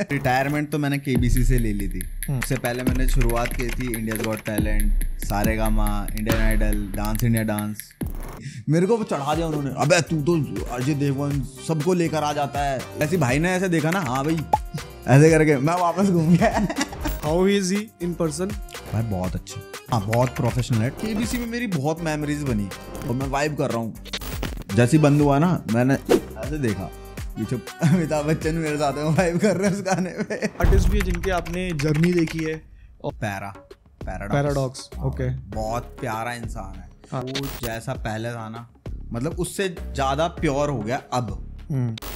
Retirement तो मैंने KBC से ले ली थी। उससे पहले मैंने शुरुआत की थी India's got talent, Saregama, Indian idol, dance India dance. मेरे को चढ़ा दिया उन्होंने, अबे तू तो अजय देवगन सबको लेकर आ जाता है। ऐसे भाई ने ऐसे देखा ना, हाँ भाई ऐसे करके मैं वापस घूम गया। How is he in person? भाई बहुत अच्छे, हाँ बहुत प्रोफेशनल है। केबीसी में मेरी बहुत मेमोरीज बनी और मैं वाइब कर रहा हूँ। जैसी बंद हुआ ना, मैंने ऐसे देखा पीछे अमिताभ बच्चन मेरे साथ में वाइब कर रहे हैं उस गाने पे। आर्टिस्ट भी है जिनके आपने जर्नी देखी है। पैराडॉक्स ओके, बहुत प्यारा इंसान है। हाँ। वो जैसा पहले था ना, मतलब उससे ज्यादा प्योर हो गया अब।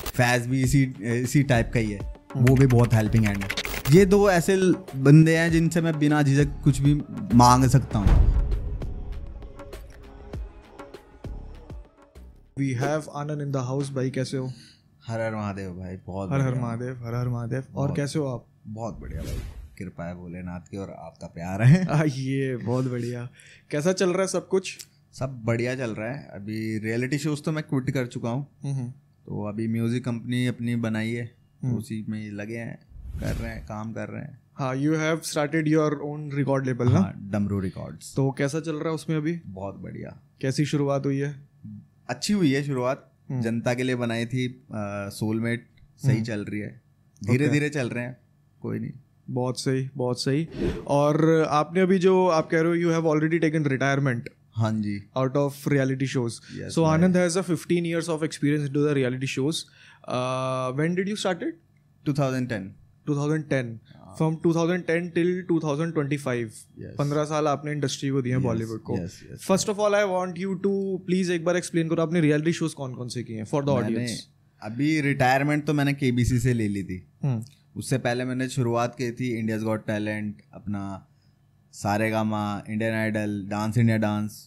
फैज भी इसी टाइप का ही है, वो भी बहुत हेल्पिंग हैंड है। ये दो ऐसे बंदे हैं जिनसे मैं बिना झिझक कुछ भी मांग सकता हूँ। We have Anand in the house. भाई कैसे हो? हर हर महादेव भाई, बहुत हर हर बढ़िया। महादेव, हर हर महादेव। और कैसे हो आप? बहुत बढ़िया भाई, कृपा है भोलेनाथ की और आपका प्यार है। ये बहुत बढ़िया। कैसा चल रहा है सब कुछ? सब बढ़िया चल रहा है। अभी रियलिटी शोज तो मैं क्विट कर चुका हूँ, तो अभी म्यूजिक कंपनी अपनी बनाई है, तो उसी में लगे हैं, कर रहे हैं, काम कर रहे हैं। हाँ, you have started your own record label ना? डमरू रिकॉर्ड्स। तो कैसा चल रहा है उसमें अभी? बहुत बढ़िया। कैसी शुरुआत हुई है? अच्छी हुई है शुरुआत, जनता के लिए बनाई थी। सोलमेट सही चल रही है, धीरे धीरे चल रहे हैं, कोई नहीं। बहुत सही, बहुत सही। और आपने अभी जो आप कह रहे हो, you have already taken retirement हाँ जी, out of reality shows. Yes, So Anand has a 15 years of experience into the reality shows. When did you started? 2010। 2010. From 2010 till 2025. Yes. 15 साल आपने इंडस्ट्री को दिए हैं बॉलीवुड को। yes, yes, first of all I want you to please एक बार explain करो आपने रियलिटी शोज कौन कौन से किए हैं फॉर द ऑडियंस। अभी रिटायरमेंट तो मैंने केबीसी से ले ली थी। उससे पहले मैंने शुरुआत की थी इंडियाज गॉट टैलेंट, अपना Saregama, Indian idol, dance India dance,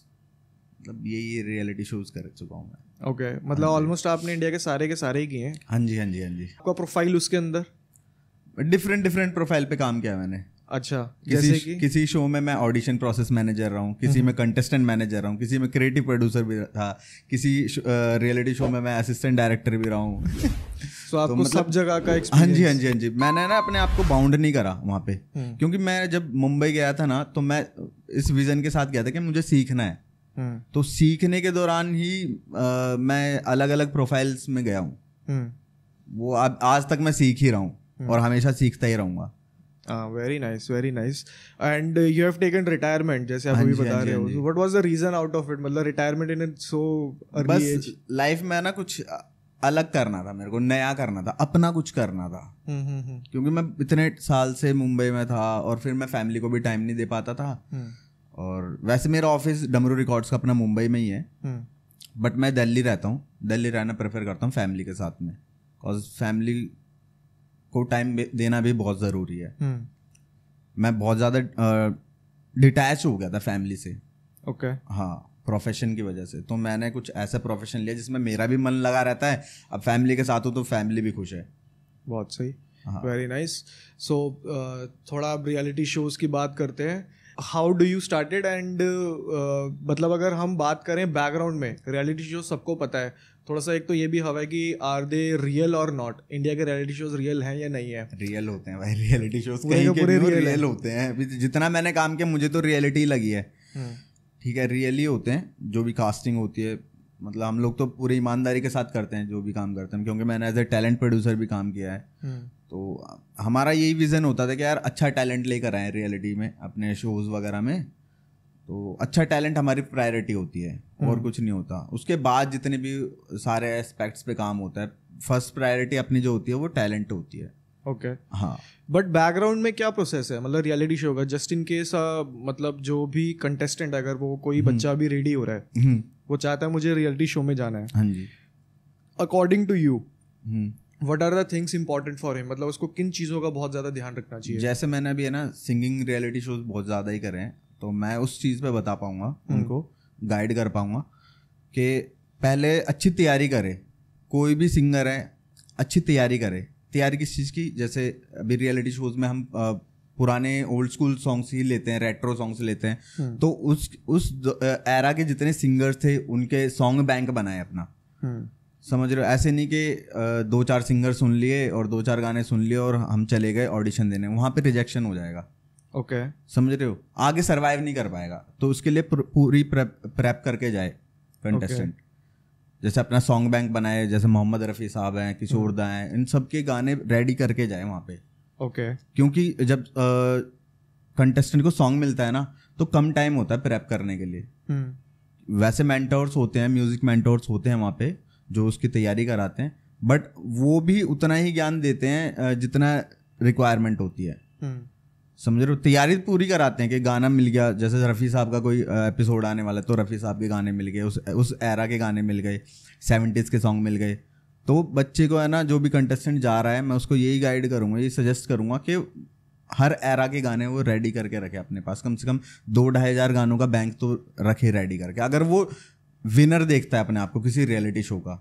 मतलब यही रियलिटी शोज कर चुका हूँ मैं। ओके, मतलब ऑलमोस्ट आपने इंडिया के सारे ही किए हैं। हाँ जी, हाँ जी, हाँ जी। आपका प्रोफाइल उसके अंदर डिफरेंट प्रोफाइल पे काम किया मैंने। अच्छा, जैसे कि किसी शो में मैं ऑडिशन प्रोसेस मैनेजर रहा हूँ, किसी में कंटेस्टेंट मैनेजर रहा हूँ, किसी में क्रिएटिव प्रोड्यूसर भी था, किसी रियलिटी शो में मैं असिस्टेंट डायरेक्टर भी रहा हूँ। तो आपको मतलब, सब जगह का हाँ एक्सपीरियंस? जी, हाँ जी, हाँ जी। मैंने ना अपने आप को बाउंड नहीं करा वहाँ पे, क्योंकि मैं जब मुंबई गया था ना, तो मैं इस विजन के साथ गया था कि मुझे सीखना है। तो सीखने के दौरान ही मैं अलग अलग प्रोफाइल्स में गया हूँ। वो आज तक मैं सीख ही रहा हूँ और हमेशा सीखता ही रहूँगा। Very nice, very nice. And you have taken retirement, जैसे आप अभी बता रहे हो। What was the reason out of it? मतलब retirement in so early age? बस लाइफ में ना कुछ अलग करना था, मेरे को नया करना था, अपना कुछ करना था। क्योंकि मैं इतने साल से मुंबई में था और फिर मैं फैमिली को भी टाइम नहीं दे पाता था। और वैसे मेरा ऑफिस डमरू रिकॉर्ड्स का अपना मुंबई में ही है, बट मैं दिल्ली रहता हूँ। दिल्ली रहना प्रेफर करता हूँ फैमिली के साथ में, बिकॉज फैमिली को टाइम देना भी बहुत ज़रूरी है। मैं बहुत ज़्यादा डिटैच हो गया था फैमिली से। ओके, हाँ, प्रोफेशन की वजह से। तो मैंने कुछ ऐसा प्रोफेशन लिया जिसमें मेरा भी मन लगा रहता है। अब फैमिली के साथ हो तो फैमिली भी खुश है। बहुत सही, वेरी नाइस। सो थोड़ा अब रियलिटी शोज की बात करते हैं। How do you started? And मतलब अगर हम बात करें बैकग्राउंड में, रियलिटी शो सबको पता है, थोड़ा सा एक तो ये भी हवा है कि आर दे रियल और नॉट? इंडिया के रियलिटी शोज रियल हैं या नहीं है? रियल होते हैं भाई, रियलिटी शोज कहीं के पूरे रियल होते हैं। जितना मैंने काम किया मुझे तो रियलिटी लगी है। ठीक है, रियल ही होते हैं जो भी कास्टिंग होती है। मतलब हम लोग तो पूरी ईमानदारी के साथ करते हैं जो भी काम करते हैं, क्योंकि मैंने एज ए टैलेंट प्रोड्यूसर भी काम किया है। तो हमारा यही विजन होता था कि यार अच्छा टैलेंट लेकर आए रियलिटी में, अपने शोज वगैरह में। तो अच्छा टैलेंट हमारी प्रायोरिटी होती है और कुछ नहीं होता। उसके बाद जितने भी सारे एस्पेक्ट्स पे काम होता है, फर्स्ट प्रायोरिटी अपनी जो होती है वो टैलेंट होती है। ओके, हाँ। बट बैकग्राउंड में क्या प्रोसेस है? मतलब रियलिटी शो का जस्ट इन केस, मतलब जो भी कंटेस्टेंट, अगर वो कोई बच्चा भी रेडी हो रहा है, वो चाहता है मुझे रियलिटी शो में जाना है, हाँ जी, according to you what are the things important for him? मतलब उसको किन चीज़ों का बहुत ज़्यादा ध्यान रखना चाहिए? जैसे मैंने अभी है ना सिंगिंग रियलिटी शोज बहुत ज़्यादा ही करे हैं, तो मैं उस चीज़ पे बता पाऊंगा, उनको गाइड कर पाऊंगा कि पहले अच्छी तैयारी करे। कोई भी सिंगर है, अच्छी तैयारी करे। तैयारी किस चीज़ की? जैसे अभी रियलिटी शोज में हम पुराने ओल्ड स्कूल सॉन्ग्स ही लेते हैं, रेट्रो सॉन्ग्स लेते हैं। तो उस एरा के जितने सिंगर्स थे उनके सॉन्ग बैंक बनाए अपना। समझ रहे हो? ऐसे नहीं कि 2-4 सिंगर सुन लिए और 2-4 गाने सुन लिए और हम चले गए ऑडिशन देने, वहाँ पे रिजेक्शन हो जाएगा। ओके समझ रहे हो? आगे सरवाइव नहीं कर पाएगा। तो उसके लिए पूरी प्रेप करके जाए कंटेस्टेंट। जैसे अपना सॉन्ग बैंक बनाए, जैसे मोहम्मद रफ़ी साहब हैं, किशोर दा हैं, इन सब के गाने रेडी करके जाए वहाँ पे। ओके क्योंकि जब कंटेस्टेंट को सॉन्ग मिलता है ना, तो कम टाइम होता है प्रेप करने के लिए। वैसे मेंटोर्स होते हैं, म्यूजिक मेंटोर्स होते हैं वहाँ पे जो उसकी तैयारी कराते हैं, बट वो भी उतना ही ज्ञान देते हैं जितना रिक्वायरमेंट होती है। समझ रहे हो? तैयारी पूरी कराते हैं कि गाना मिल गया, जैसे रफ़ी साहब का कोई एपिसोड आने वाला है तो रफ़ी साहब के गाने मिल गए, उस एरा के गाने मिल गए, 70s के सॉन्ग मिल गए। तो बच्चे को है ना, जो भी कंटेस्टेंट जा रहा है, मैं उसको यही गाइड करूँगा, यही सजेस्ट करूँगा कि हर एरा के गाने वो रेडी करके रखे अपने पास। कम से कम 2-2.5 हज़ार गानों का बैंक तो रखे रेडी करके। अगर वो विनर देखता है अपने आप को किसी रियलिटी शो का,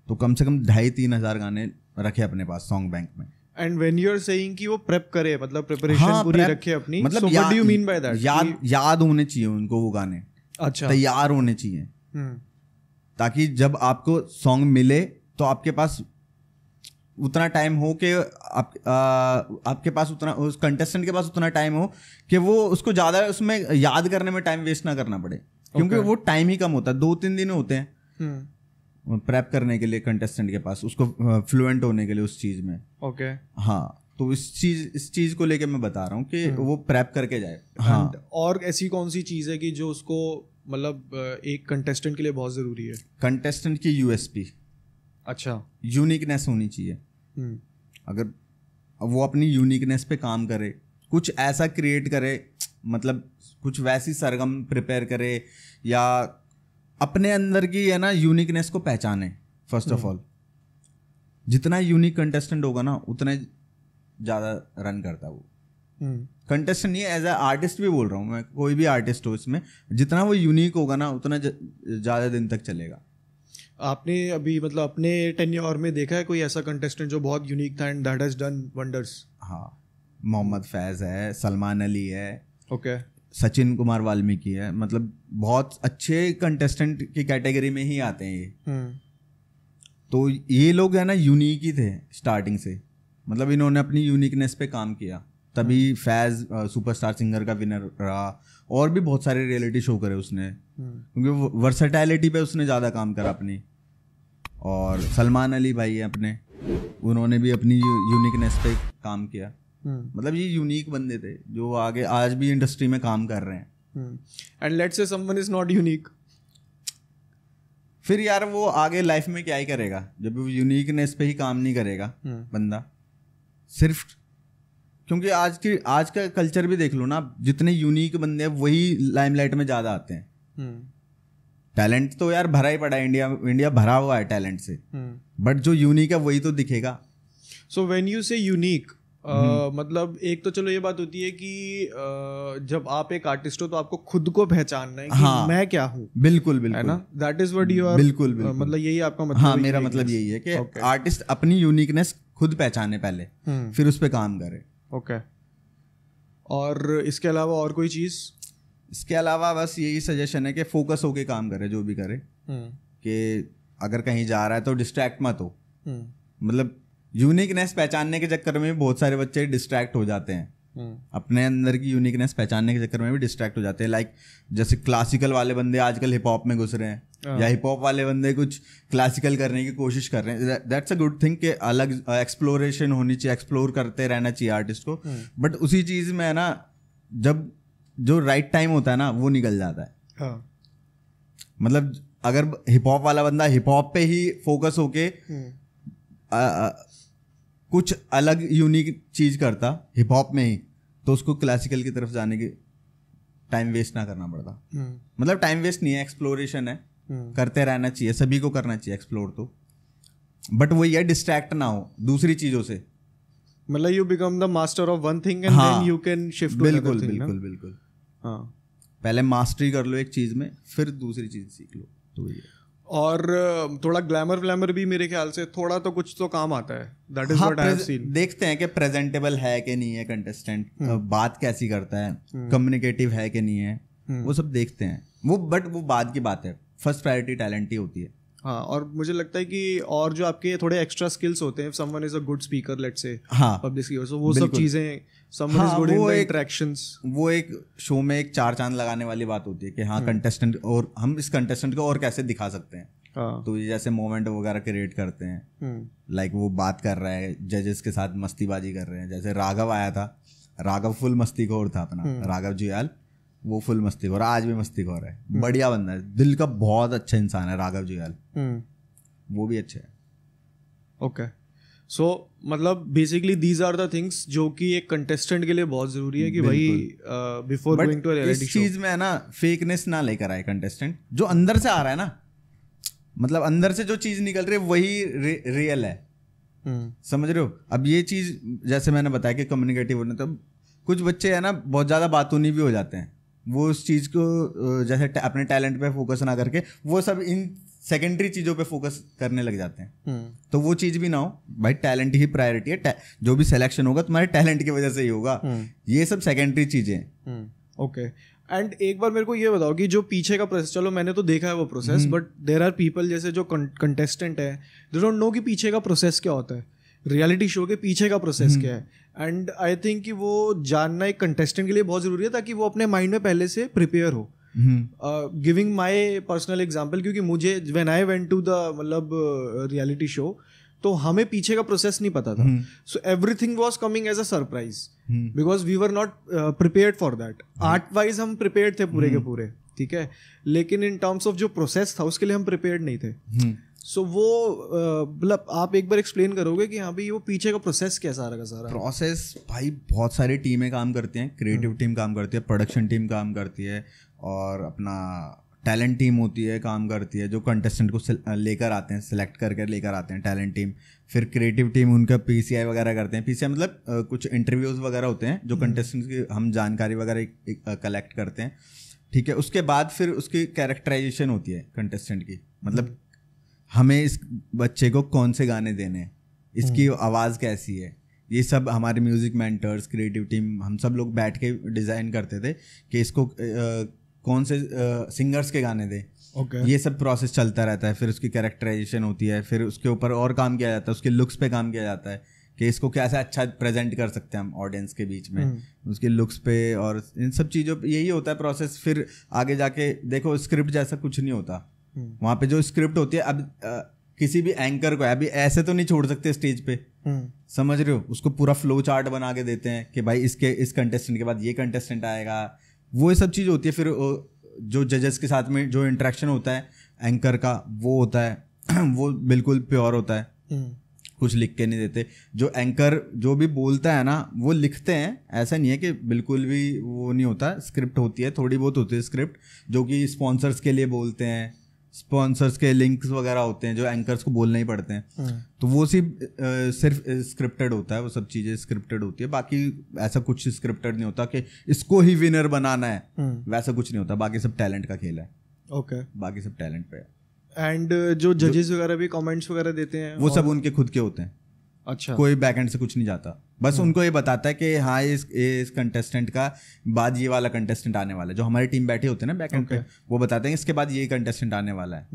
तो कम से कम 2.5-3 हज़ार गाने रखे अपने पास सॉन्ग बैंक में। And when you are saying कि वो प्रेप करे, मतलब प्रिपरेशन पूरी रखे अपनी, मतलब what do you mean by that? याद होने चाहिए उनको वो गाने। अच्छा, तैयार होने चाहिए, ताकि जब आपको सॉन्ग मिले तो आपके पास उतना टाइम हो कि आपके पास उतना, उस कंटेस्टेंट के पास उतना टाइम हो कि वो उसको ज़्यादा उसमें याद करने में टाइम वेस्ट ना करना पड़े। क्योंकि वो टाइम ही कम होता है, 2-3 दिन होते हैं प्रेप करने के लिए कंटेस्टेंट के पास, उसको फ्लुएंट होने के लिए उस चीज़ में। ओके हाँ, तो इस चीज़ को लेके मैं बता रहा हूँ कि वो प्रेप करके जाए। हाँ, और ऐसी कौन सी चीज़ है कि जो उसको, मतलब एक कंटेस्टेंट के लिए बहुत ज़रूरी है? कंटेस्टेंट की यूएसपी, अच्छा, यूनिकनेस होनी चाहिए। अगर वो अपनी यूनिकनेस पे काम करे, कुछ ऐसा क्रिएट करे, मतलब कुछ वैसी सरगम प्रिपेयर करे, या अपने अंदर की है ना यूनिकनेस को पहचाने। फर्स्ट ऑफ ऑल, जितना यूनिक कंटेस्टेंट होगा ना, उतना ज़्यादा रन करता है वो कंटेस्टेंट। नहीं, एज ए आर्टिस्ट भी बोल रहा हूँ मैं, कोई भी आर्टिस्ट हो इसमें, जितना वो यूनिक होगा ना, उतना ज़्यादा दिन तक चलेगा। आपने अभी मतलब अपने टेन्योर में देखा है कोई ऐसा कंटेस्टेंट जो बहुत यूनिक था and that has done wonders? हाँ, मोहम्मद फैज़ है, सलमान अली है, ओके, सचिन कुमार वाल्मीकि है, मतलब बहुत अच्छे कंटेस्टेंट की कैटेगरी में ही आते हैं ये। तो ये लोग है ना यूनिक ही थे स्टार्टिंग से, मतलब इन्होंने अपनी यूनिकनेस पे काम किया, तभी फैज़ सुपरस्टार सिंगर का विनर रहा। और भी बहुत सारे रियलिटी शो करे उसने, क्योंकि वर्सेटैलिटी पे उसने ज़्यादा काम करा अपनी। और सलमान अली भाई है अपने, उन्होंने भी अपनी यूनिकनेस पे काम किया। मतलब ये यूनिक बंदे थे जो आगे आज भी इंडस्ट्री में काम कर रहे हैं। And let's say someone is not unique, फिर यार वो आगे लाइफ में क्या ही करेगा जब वो यूनिकनेस पे ही काम नहीं करेगा बंदा। सिर्फ क्योंकि आज का कल्चर भी देख लो ना, जितने यूनिक बंदे हैं वही लाइमलाइट में ज़्यादा आते हैं। टैलेंट तो यार भरा ही पड़ा है, इंडिया भरा हुआ है टैलेंट से, बट जो यूनिक है वही तो दिखेगा। सो व्हेन यू से यूनिक, मतलब एक तो चलो ये बात होती है कि जब आप एक आर्टिस्ट हो तो आपको खुद को पहचानना है कि हाँ, मैं क्या हूँ। बिल्कुल बिल्कुल, है ना, that is what you are. बिल्कुल मतलब यही आपका मतलब? हाँ, मेरा मतलब यही है कि आर्टिस्ट अपनी यूनिकनेस खुद पहचाने पहले, फिर उस पर काम करे। ओके, और इसके अलावा और कोई चीज़? इसके अलावा बस यही सजेशन है कि फोकस होके काम करे, जो भी करे, कि अगर कहीं जा रहा है तो डिस्ट्रैक्ट मत हो। मतलब यूनिकनेस पहचानने के चक्कर में भी बहुत सारे बच्चे डिस्ट्रैक्ट हो जाते हैं, अपने अंदर की यूनिकनेस पहचानने के चक्कर में भी डिस्ट्रैक्ट हो जाते हैं। लाइक जैसे क्लासिकल वाले बंदे आजकल हिप हॉप में घुस रहे हैं, या हिप हॉप वाले बंदे कुछ क्लासिकल करने की कोशिश कर रहे हैं। दैट्स अ गुड थिंग कि अलग एक्सप्लोरेशन होनी चाहिए, एक्सप्लोर करते रहना चाहिए आर्टिस्ट को। बट उसी चीज़ में है ना, जब जो राइट टाइम होता है ना, वो निकल जाता है। मतलब अगर हिप हॉप वाला बंदा हिप हॉप पे ही फोकस होके कुछ अलग यूनिक चीज करता हिप हॉप में ही, तो उसको क्लासिकल की तरफ जाने की टाइम वेस्ट ना करना पड़ता। मतलब टाइम वेस्ट नहीं है, एक्सप्लोरेशन है, करते रहना चाहिए, सभी को करना चाहिए एक्सप्लोर तो, बट वही है डिस्ट्रैक्ट ना हो दूसरी चीजों से। मतलब you become the master of one thing and then you can shift to another thing. बिल्कुल बिल्कुल, हाँ, पहले मास्टरी कर लो एक चीज में, फिर दूसरी चीज सीख लो, तो वही है। और थोड़ा ग्लैमर भी मेरे ख्याल से थोड़ा तो कुछ तो काम आता है। That is what I have seen. देखते हैं कि प्रेजेंटेबल है कि नहीं है कंटेस्टेंट, बात कैसी करता है, कम्युनिकेटिव है कि नहीं है, वो सब देखते हैं वो। बट वो बाद की बात है, फर्स्ट प्रायोरिटी टैलेंट ही होती है। हाँ, और मुझे लगता है कि और जो आपके थोड़े एक्स्ट्रा स्किल्स होते हैं, someone is a good speaker let's say, हाँ पब्लिक स्पीकर, सो वो सब चीजें, someone is good in the interactions, वो एक शो में एक 4 चांद लगाने वाली बात होती है कि हाँ कंटेस्टेंट, और हम इस कंटेस्टेंट को और कैसे दिखा सकते हैं। तो ये जैसे मोमेंट वगैरह क्रिएट करते हैं, लाइक वो बात कर रहा है जजेस के साथ, मस्तीबाजी कर रहे हैं। जैसे राघव आया था, राघव फुल मस्तीखोर था अपना, राघव जुयाल, वो फुल मस्तीखोर, आज भी मस्तीखोर है, बढ़िया बंदा है, दिल का बहुत अच्छा इंसान है राघव जुयाल, वो भी अच्छा है। ओके, सो मतलब basically these are the things जो कि एक कंटेस्टेंट के लिए बहुत जरूरी है कि भाई before going to a reality show, इस चीज में है ना फेकनेस ना लेकर आए कंटेस्टेंट, जो अंदर से आ रहा है ना, मतलब अंदर से जो चीज निकल रही है वही रियल है, समझ रहे हो। अब ये चीज जैसे मैंने बताया कि कम्युनिकेटिव होने, तो कुछ बच्चे है ना बहुत ज्यादा बातूनी भी हो जाते हैं, वो उस चीज को जैसे अपने टैलेंट पे फोकस ना करके वो सब इन सेकेंडरी चीजों पे फोकस करने लग जाते हैं। तो वो चीज भी ना हो भाई, टैलेंट ही प्रायोरिटी है, जो भी सिलेक्शन होगा तुम्हारे टैलेंट की वजह से ही होगा, ये सब सेकेंडरी चीजें। ओके, एंड एक बार मेरे को ये बताओ कि जो पीछे का प्रोसेस, चलो मैंने तो देखा है वो process, but there are people जैसे जो कंटेस्टेंट है, दे डोंट नो कि पीछे का प्रोसेस क्या होता है, रियलिटी शो के पीछे का प्रोसेस क्या है। एंड आई थिंक कि वो जानना एक कंटेस्टेंट के लिए बहुत जरूरी है, ताकि वो अपने माइंड में पहले से प्रिपेयर हो। गिविंग माई पर्सनल एग्जाम्पल, क्योंकि मुझे when I went to the मतलब रियलिटी शो, तो हमें पीछे का प्रोसेस नहीं पता था, so everything was coming as a surprise because we were not prepared for that. Art wise हम प्रिपेयर्ड थे पूरे के पूरे, ठीक है, लेकिन इन टर्म्स ऑफ जो प्रोसेस था उसके लिए हम प्रिपेयर्ड नहीं थे। सो वो मतलब आप एक बार एक्सप्लेन करोगे कि हाँ भाई वो पीछे का प्रोसेस क्या सारा का सारा? प्रोसेस भाई बहुत सारी टीमें काम करती हैं, क्रिएटिव टीम काम करती है, प्रोडक्शन टीम काम करती है, और अपना टैलेंट टीम होती है काम करती है, जो कंटेस्टेंट को लेकर आते हैं, सिलेक्ट करके लेकर आते हैं टैलेंट टीम। फिर क्रिएटिव टीम उनका पीसीआई वगैरह करते हैं, पीसीआई मतलब कुछ इंटरव्यूज वगैरह होते हैं जो कंटेस्टेंट्स की हम जानकारी वगैरह कलेक्ट करते हैं, ठीक है। उसके बाद फिर उसकी कैरेक्टराइजेशन होती है कंटेस्टेंट की, मतलब हमें इस बच्चे को कौन से गाने देने हैं, इसकी आवाज़ कैसी है, ये सब हमारे म्यूजिक मेंटर्स, क्रिएटिव टीम, हम सब लोग बैठ के डिज़ाइन करते थे कि इसको कौन से सिंगर्स के गाने दें। ये सब प्रोसेस चलता रहता है। फिर उसकी कैरेक्टराइजेशन होती है, फिर उसके ऊपर और काम किया जाता है, उसके लुक्स पे काम किया जाता है कि इसको कैसे अच्छा प्रेजेंट कर सकते हैं हम ऑडियंस के बीच में, उसके लुक्स पे, और इन सब चीज़ों पे यही होता है प्रोसेस। फिर आगे जाके देखो स्क्रिप्ट जैसा कुछ नहीं होता वहाँ पे, जो स्क्रिप्ट होती है, अब किसी भी एंकर को अभी ऐसे तो नहीं छोड़ सकते स्टेज पे, समझ रहे हो, उसको पूरा फ्लो चार्ट बना के देते हैं कि भाई इस कंटेस्टेंट के बाद ये कंटेस्टेंट आएगा, वो सब चीज़ होती है। फिर जो जजेस के साथ में जो इंटरेक्शन होता है एंकर का, वो होता है वो बिल्कुल प्योर होता है, कुछ लिख के नहीं देते। जो एंकर जो भी बोलता है ना वो लिखते हैं, ऐसा नहीं है कि बिल्कुल भी वो नहीं होता, स्क्रिप्ट होती है, थोड़ी बहुत होती है स्क्रिप्ट, जो कि स्पॉन्सर्स के लिए बोलते हैं, स्पॉन्सर्स के लिंक्स वगैरह होते हैं जो एंकर्स को बोलना ही पड़ते हैं, तो वो सिर्फ स्क्रिप्टेड होता है, वो सब चीज़ें स्क्रिप्टेड होती है। बाकी ऐसा कुछ स्क्रिप्टेड नहीं होता कि इसको ही विनर बनाना है, वैसा कुछ नहीं होता। बाकी सब टैलेंट का खेल है। ओके, बाकी सब टैलेंट पे है। एंड जो जजेस वगैरह भी कमेंट्स वगैरह देते हैं वो सब उनके खुद के होते हैं। अच्छा, कोई बैकएंड से कुछ नहीं जाता, बस उनको ये बताता है कि हाँ इस कंटेस्टेंट का बाद ये वाला कंटेस्टेंट आने वाला है। जो हमारी टीम बैठी होते हैं ना बैकएंड पे, वो बताते हैं इसके बाद ये कंटेस्टेंट आने वाला है,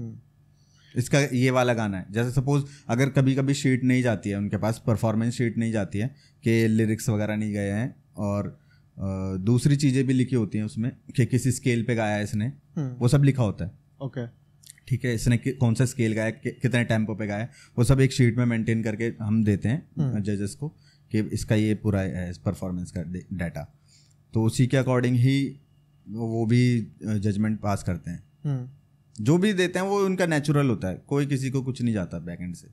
इसका ये वाला गाना है। जैसे सपोज अगर कभी कभी शीट नहीं जाती है उनके पास, परफॉर्मेंस शीट नहीं जाती है कि लिरिक्स वगैरह नहीं गए हैं, और दूसरी चीज़ें भी लिखी होती हैं उसमें कि किसी स्केल पे गाया है इसने, वो सब लिखा होता है। ओके, ठीक है, इसने कौन सा स्केल गाया, कितने टेम्पो पे गाया, वो सब एक शीट में मेंटेन करके हम देते हैं जजेस को कि इसका ये पूरा है परफॉर्मेंस का डाटा, तो उसी के अकॉर्डिंग ही वो भी जजमेंट पास करते हैं। जो भी देते हैं वो उनका नेचुरल होता है, कोई किसी को कुछ नहीं जाता बैक एंड से।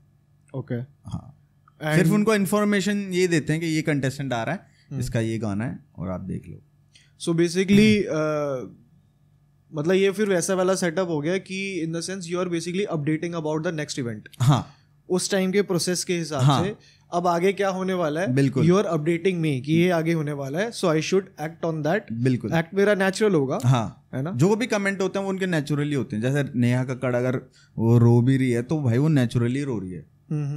ओके, हाँ, सिर्फ उनको इन्फॉर्मेशन ये देते हैं कि ये कंटेस्टेंट आ रहा है, इसका ये गाना है और आप देख लो। सो बेसिकली मतलब ये फिर वैसा वाला सेटअप हो गया कि in the sense you are basically updating about the next event. हाँ, उस टाइम के प्रोसेस के हिसाब से अब आगे क्या होने वाला है, बिल्कुल यू आर अपडेटिंग मी कि ये आगे होने वाला है, so I should act on that. बिल्कुल, एक्ट मेरा नेचुरल होगा। हाँ, है ना। जो भी कमेंट होते हैं वो उनके नेचुरली होते हैं। जैसे नेहा कक्कड़ अगर वो रो भी रही है तो भाई वो नेचुरली रो रही है,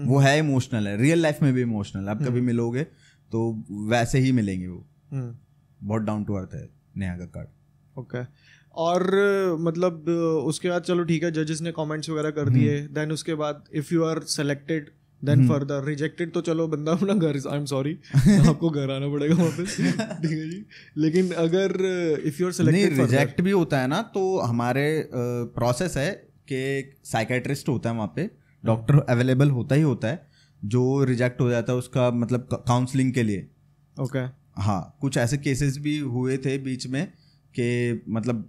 वो है इमोशनल है, रियल लाइफ में भी इमोशनल है। आप कभी मिलोगे तो वैसे ही मिलेंगे, वो बहुत डाउन टू अर्थ है नेहा कक्कड़। ओके, और मतलब उसके बाद चलो ठीक है, जजेस ने कमेंट्स वगैरह कर दिए, देन उसके बाद if you are selected then further, rejected तो चलो बंदा अपना घर, आई एम सॉरी आपको घर आना पड़ेगा वापस, ठीक है जी। लेकिन अगर इफ़ यू आर सेलेक्टेड, नहीं रिजेक्ट भी होता है ना, तो हमारे प्रोसेस है कि साइकेट्रिस्ट होता है वहाँ पे, डॉक्टर अवेलेबल होता ही होता है, जो रिजेक्ट हो जाता है उसका मतलब काउंसलिंग के लिए। ओके हाँ, कुछ ऐसे केसेस भी हुए थे बीच में कि मतलब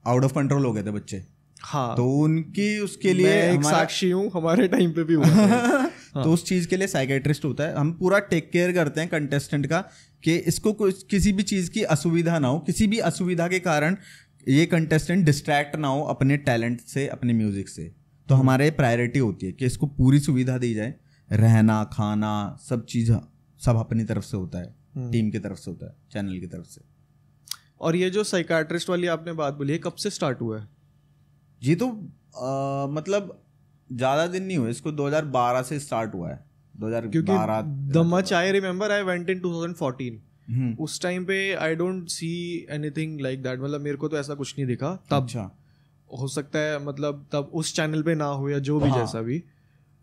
आउट ऑफ कंट्रोल हो गए थे बच्चे। हाँ, तो उनकी उसके लिए मैं एक साक्षी हूँ, हमारे टाइम पे भी हुआ था। तो उस चीज़ के लिए साइकेट्रिस्ट होता है। हम पूरा टेक केयर करते हैं कंटेस्टेंट का कि इसको किसी भी चीज़ की असुविधा ना हो, किसी भी असुविधा के कारण ये कंटेस्टेंट डिस्ट्रैक्ट ना हो अपने टैलेंट से, अपने म्यूजिक से। तो हमारे प्रायोरिटी होती है कि इसको पूरी सुविधा दी जाए, रहना खाना सब चीज़ सब अपनी तरफ से होता है, टीम की तरफ से होता है, चैनल की तरफ से। और ये जो साइकाट्रिस्ट वाली आपने बात बोली है, कब से स्टार्ट हुआ है? जी तो मतलब ज़्यादा दिन नहीं हुए इसको, 2012 से स्टार्ट हुआ है, 2012। The much I remember I went in 2014, उस टाइम पे I don't see anything like that, मतलब मेरे को तो ऐसा कुछ नहीं दिखा तब। अच्छा, हो सकता है मतलब तब उस चैनल पे ना हो या जो भी, हाँ। जैसा भी,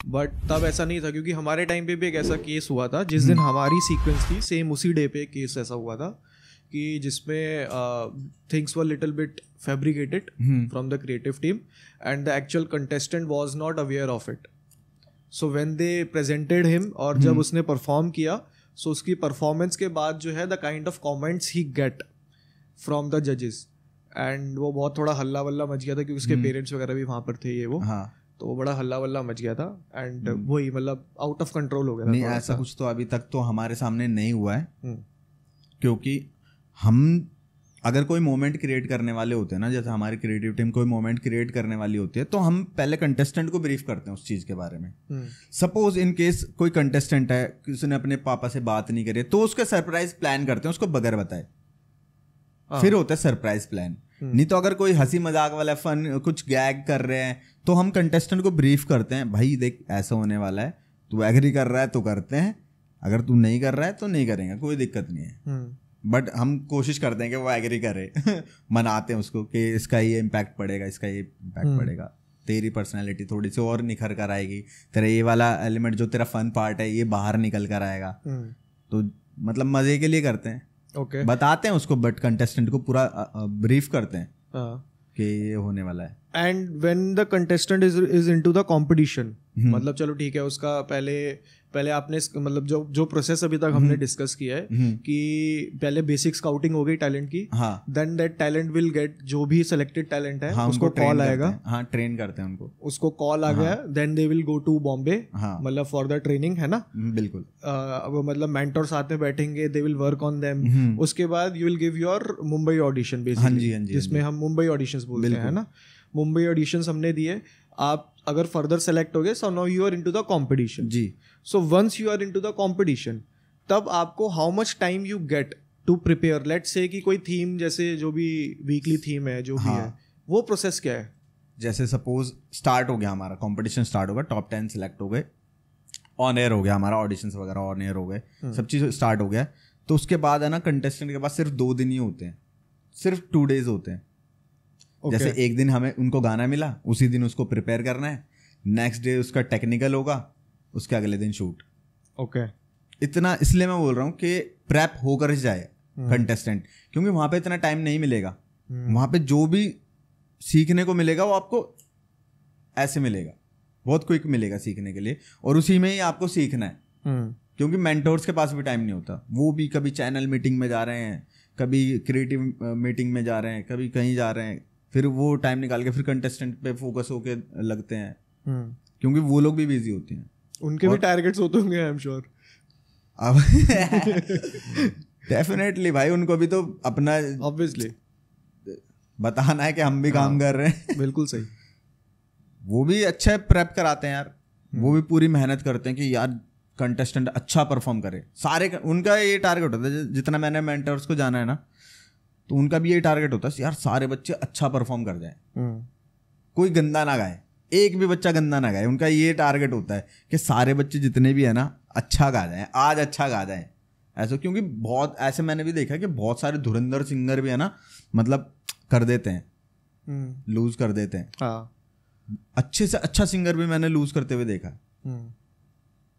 बट तब ऐसा नहीं था, क्योंकि हमारे टाइम पे भी एक ऐसा केस हुआ था जिस दिन हमारी सीक्वेंस थी, सेम उसी डे पे केस ऐसा हुआ था कि जिसमें things were little bit fabricated from the creative team and the actual contestant was not aware of it. So when they presented him, और जब उसने परफॉर्म किया, सो उसकी परफॉर्मेंस के बाद जो है the kind of comments he get from the जजेस, एंड वो बहुत थोड़ा हल्ला वल्ला मच गया था, क्योंकि उसके पेरेंट्स वगैरह भी वहाँ पर थे, ये वो, हाँ। तो वो बड़ा हल्ला वल्ला मच गया था, एंड वही मतलब आउट ऑफ कंट्रोल हो गया था। नहीं, ऐसा कुछ तो अभी तक तो हमारे सामने नहीं हुआ है, क्योंकि हम अगर कोई मोमेंट क्रिएट करने वाले होते हैं ना, जैसे हमारी क्रिएटिव टीम कोई मोमेंट क्रिएट करने वाली होती है, तो हम पहले कंटेस्टेंट को ब्रीफ करते हैं उस चीज़ के बारे में। सपोज इन केस कोई कंटेस्टेंट है, उसने अपने पापा से बात नहीं करी, तो उसका सरप्राइज प्लान करते हैं उसको बगैर बताए, फिर होता है सरप्राइज प्लान। नहीं तो अगर कोई हंसी मजाक वाला फन कुछ गैग कर रहे हैं, तो हम कंटेस्टेंट को ब्रीफ करते हैं, भाई देख ऐसा होने वाला है, तू एग्री कर रहा है तो करते हैं, अगर तू नहीं कर रहा है तो नहीं करेंगे, कोई दिक्कत नहीं है। बट हम कोशिश करते हैं कि वो एग्री करे मनाते हैं उसको कि इसका ये इम्पैक्ट पड़ेगा, इसका ये इम्पैक्ट पड़ेगा, तेरी पर्सनैलिटी थोड़ी सी और निखर कर आएगी, तेरा ये वाला एलिमेंट जो तेरा फन पार्ट है ये बाहर निकल कर आएगा। तो मतलब मजे के लिए करते हैं, ओके, बताते हैं उसको, बट कंटेस्टेंट को पूरा ब्रीफ करते हैं कि ये होने वाला है। And when the contestant is into the competition, मतलब चलो ठीक है, उसका पहले आपने मतलब जो प्रोसेस अभी तक हमने डिस्कस किया है कि पहले बेसिक स्काउटिंग हो गई टैलेंट की, then that talent will get, जो भी सिलेक्टेड टैलेंट है उसको कॉल आएगा, हाँ ट्रेन करते हैं उनको, उसको कॉल आ गया, then they will go to Bombay, मतलब फॉर द ट्रेनिंग, है ना? बिल्कुल। मतलब मेंटर साथ में बैठेंगे, they will work on them, उसके बाद you will give your Mumbai audition basically, जिसमें हम मुंबई ऑडिशंस बोलते हैं, है ना? मुंबई ऑडिशंस हमने दिए, आप अगर फर्दर सेलेक्ट हो गए, so now you are into the competition. जी। So once you are into the competition, तब आपको how much time you get to prepare, let's say कि कोई थीम, जैसे जो भी वीकली थीम है, जो भी है, वो प्रोसेस क्या है? जैसे सपोज स्टार्ट हो गया हमारा कंपटीशन, स्टार्ट हो गया, टॉप 10 सेलेक्ट हो गए, ऑन एयर हो गया हमारा, ऑडिशंस वगैरह ऑन एयर हो गए, सब चीज़ स्टार्ट हो गया, तो उसके बाद है ना कंटेस्टेंट के पास सिर्फ 2 दिन ही होते हैं, सिर्फ 2 days होते हैं। जैसे एक दिन हमें उनको गाना मिला, उसी दिन उसको प्रिपेयर करना है, नेक्स्ट डे उसका टेक्निकल होगा, उसके अगले दिन शूट। ओके, इतना इसलिए मैं बोल रहा हूँ कि प्रेप होकर जाए कंटेस्टेंट, क्योंकि वहाँ पे इतना टाइम नहीं मिलेगा। वहाँ पे जो भी सीखने को मिलेगा वो आपको ऐसे मिलेगा, बहुत क्विक मिलेगा सीखने के लिए, और उसी में ही आपको सीखना है, क्योंकि मेंटोर्स के पास भी टाइम नहीं होता, वो भी कभी चैनल मीटिंग में जा रहे हैं, कभी क्रिएटिव मीटिंग में जा रहे हैं, कभी कहीं जा रहे हैं, फिर वो टाइम निकाल के फिर कंटेस्टेंट पे फोकस होके लगते हैं, क्योंकि वो लोग भी बिजी होते हैं, उनके भी टारगेट्स होते होंगे, आई एम श्योर। अब डेफिनेटली भाई, उनको भी तो अपना ऑब्वियसली बताना है कि हम भी काम कर रहे हैं। बिल्कुल सही। वो भी अच्छा प्रेप कराते हैं यार, वो भी पूरी मेहनत करते हैं कि यार कंटेस्टेंट अच्छा परफॉर्म करे, सारे उनका ये टारगेट होता है। जितना मैंने मेंटर्स को जाना है ना, तो उनका भी ये टारगेट होता है यार सारे बच्चे अच्छा परफॉर्म कर जाए, कोई गंदा ना गाए, एक भी बच्चा गंदा ना गाए, उनका ये टारगेट होता है कि सारे बच्चे जितने भी है ना अच्छा गा जाए, आज अच्छा गा जाए ऐसा। क्योंकि बहुत ऐसे मैंने भी देखा कि बहुत सारे धुरंधर सिंगर भी है ना, मतलब कर देते हैं, लूज कर देते हैं। हाँ, अच्छे से अच्छा सिंगर भी मैंने लूज करते हुए देखा है।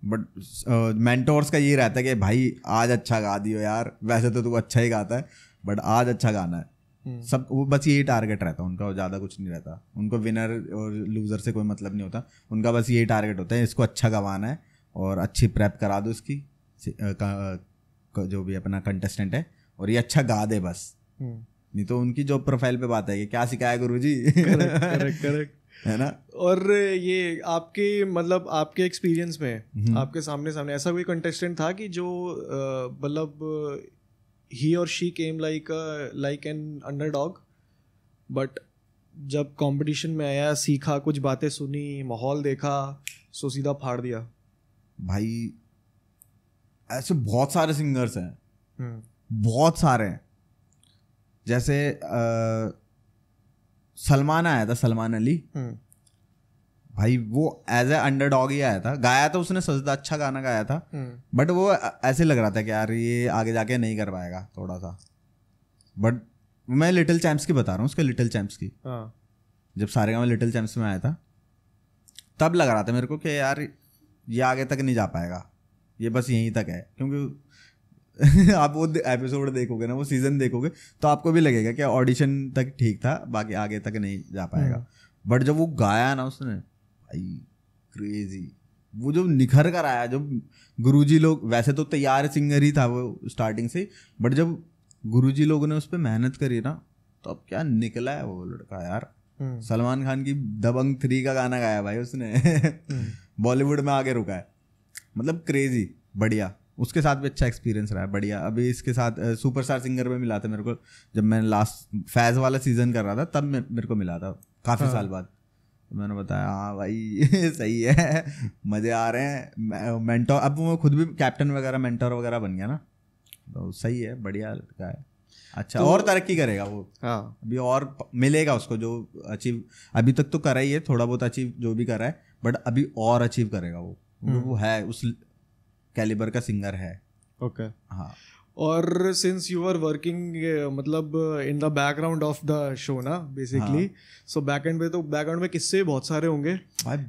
बट मेंटोर्स का ये रहता है कि भाई आज अच्छा गा दियो यार, वैसे तो तू अच्छा ही गाता है बट आज अच्छा गाना है। सब वो बस यही टारगेट रहता है उनका, ज़्यादा कुछ नहीं रहता उनको। विनर और लूजर से कोई मतलब नहीं होता उनका, बस यही टारगेट होता है इसको अच्छा गवाना है और अच्छी प्रेप करा दो इसकी जो भी अपना कंटेस्टेंट है, और ये अच्छा गा दे बस। नहीं तो उनकी जॉब प्रोफाइल पे बात है कि क्या सिखाया गुरुजी। करेक्ट है ना। और ये आपके मतलब आपके एक्सपीरियंस में आपके सामने ऐसा कोई कंटेस्टेंट था कि जो मतलब he or she came like an underdog, but जब कंपटीशन में आया, सीखा, कुछ बातें सुनी, माहौल देखा, सो सीधा फाड़ दिया? भाई ऐसे बहुत सारे सिंगर्स हैं, बहुत सारे हैं। जैसे सलमान आया था, सलमान अली। भाई वो एज ए अंडरडॉग ही आया था, गाया था उसने सजदा, अच्छा गाना गाया था। बट वो ऐसे लग रहा था कि यार ये आगे जाके नहीं कर पाएगा थोड़ा सा। बट मैं लिटिल चैम्प्स की बता रहा हूँ, उसके लिटिल चैम्प्स की। जब सारेगामा लिटिल चैम्प्स में आया था तब लग रहा था मेरे को कि यार ये आगे तक नहीं जा पाएगा, ये बस यहीं तक है। क्योंकि आप वो एपिसोड देखोगे ना, वो सीजन देखोगे तो आपको भी लगेगा कि ऑडिशन तक ठीक था, बाकी आगे तक नहीं जा पाएगा। बट जब वो गाया ना उसने, भाई क्रेजी, वो जो निखर कर आया। जब गुरुजी लोग, वैसे तो तैयार सिंगर ही था वो स्टार्टिंग से, बट जब गुरुजी लोगों ने उस पर मेहनत करी ना तो अब क्या निकला है वो लड़का यार। सलमान खान की दबंग 3 का गाना गाया भाई उसने। बॉलीवुड में आगे रुका है, मतलब क्रेजी, बढ़िया। उसके साथ भी अच्छा एक्सपीरियंस रहा है, बढ़िया। अभी इसके साथ सुपरस्टार सिंगर में मिला था मेरे को, जब मैं लास्ट फैज वाला सीजन कर रहा था तब मेरे को मिला था काफ़ी साल बाद। तो मैंने बताया हाँ भाई सही है, मज़े आ रहे हैं। मेंटोर, अब वो खुद भी कैप्टन वगैरह, मेंटोर वगैरह बन गया ना, तो सही है, बढ़िया लड़का है। अच्छा, तो और तरक्की करेगा वो। हाँ, अभी और मिलेगा उसको जो अचीव अभी तक तो करा ही है, थोड़ा बहुत अचीव जो भी करा है, बट अभी और अचीव करेगा वो है, उस कैलिबर का सिंगर है। ओके, हाँ। और सिंस यू आर वर्किंग मतलब in the background of the show ना बेसिकली, सो बैकएंड पे तो बैकग्राउंड में किस्से बहुत सारे होंगे,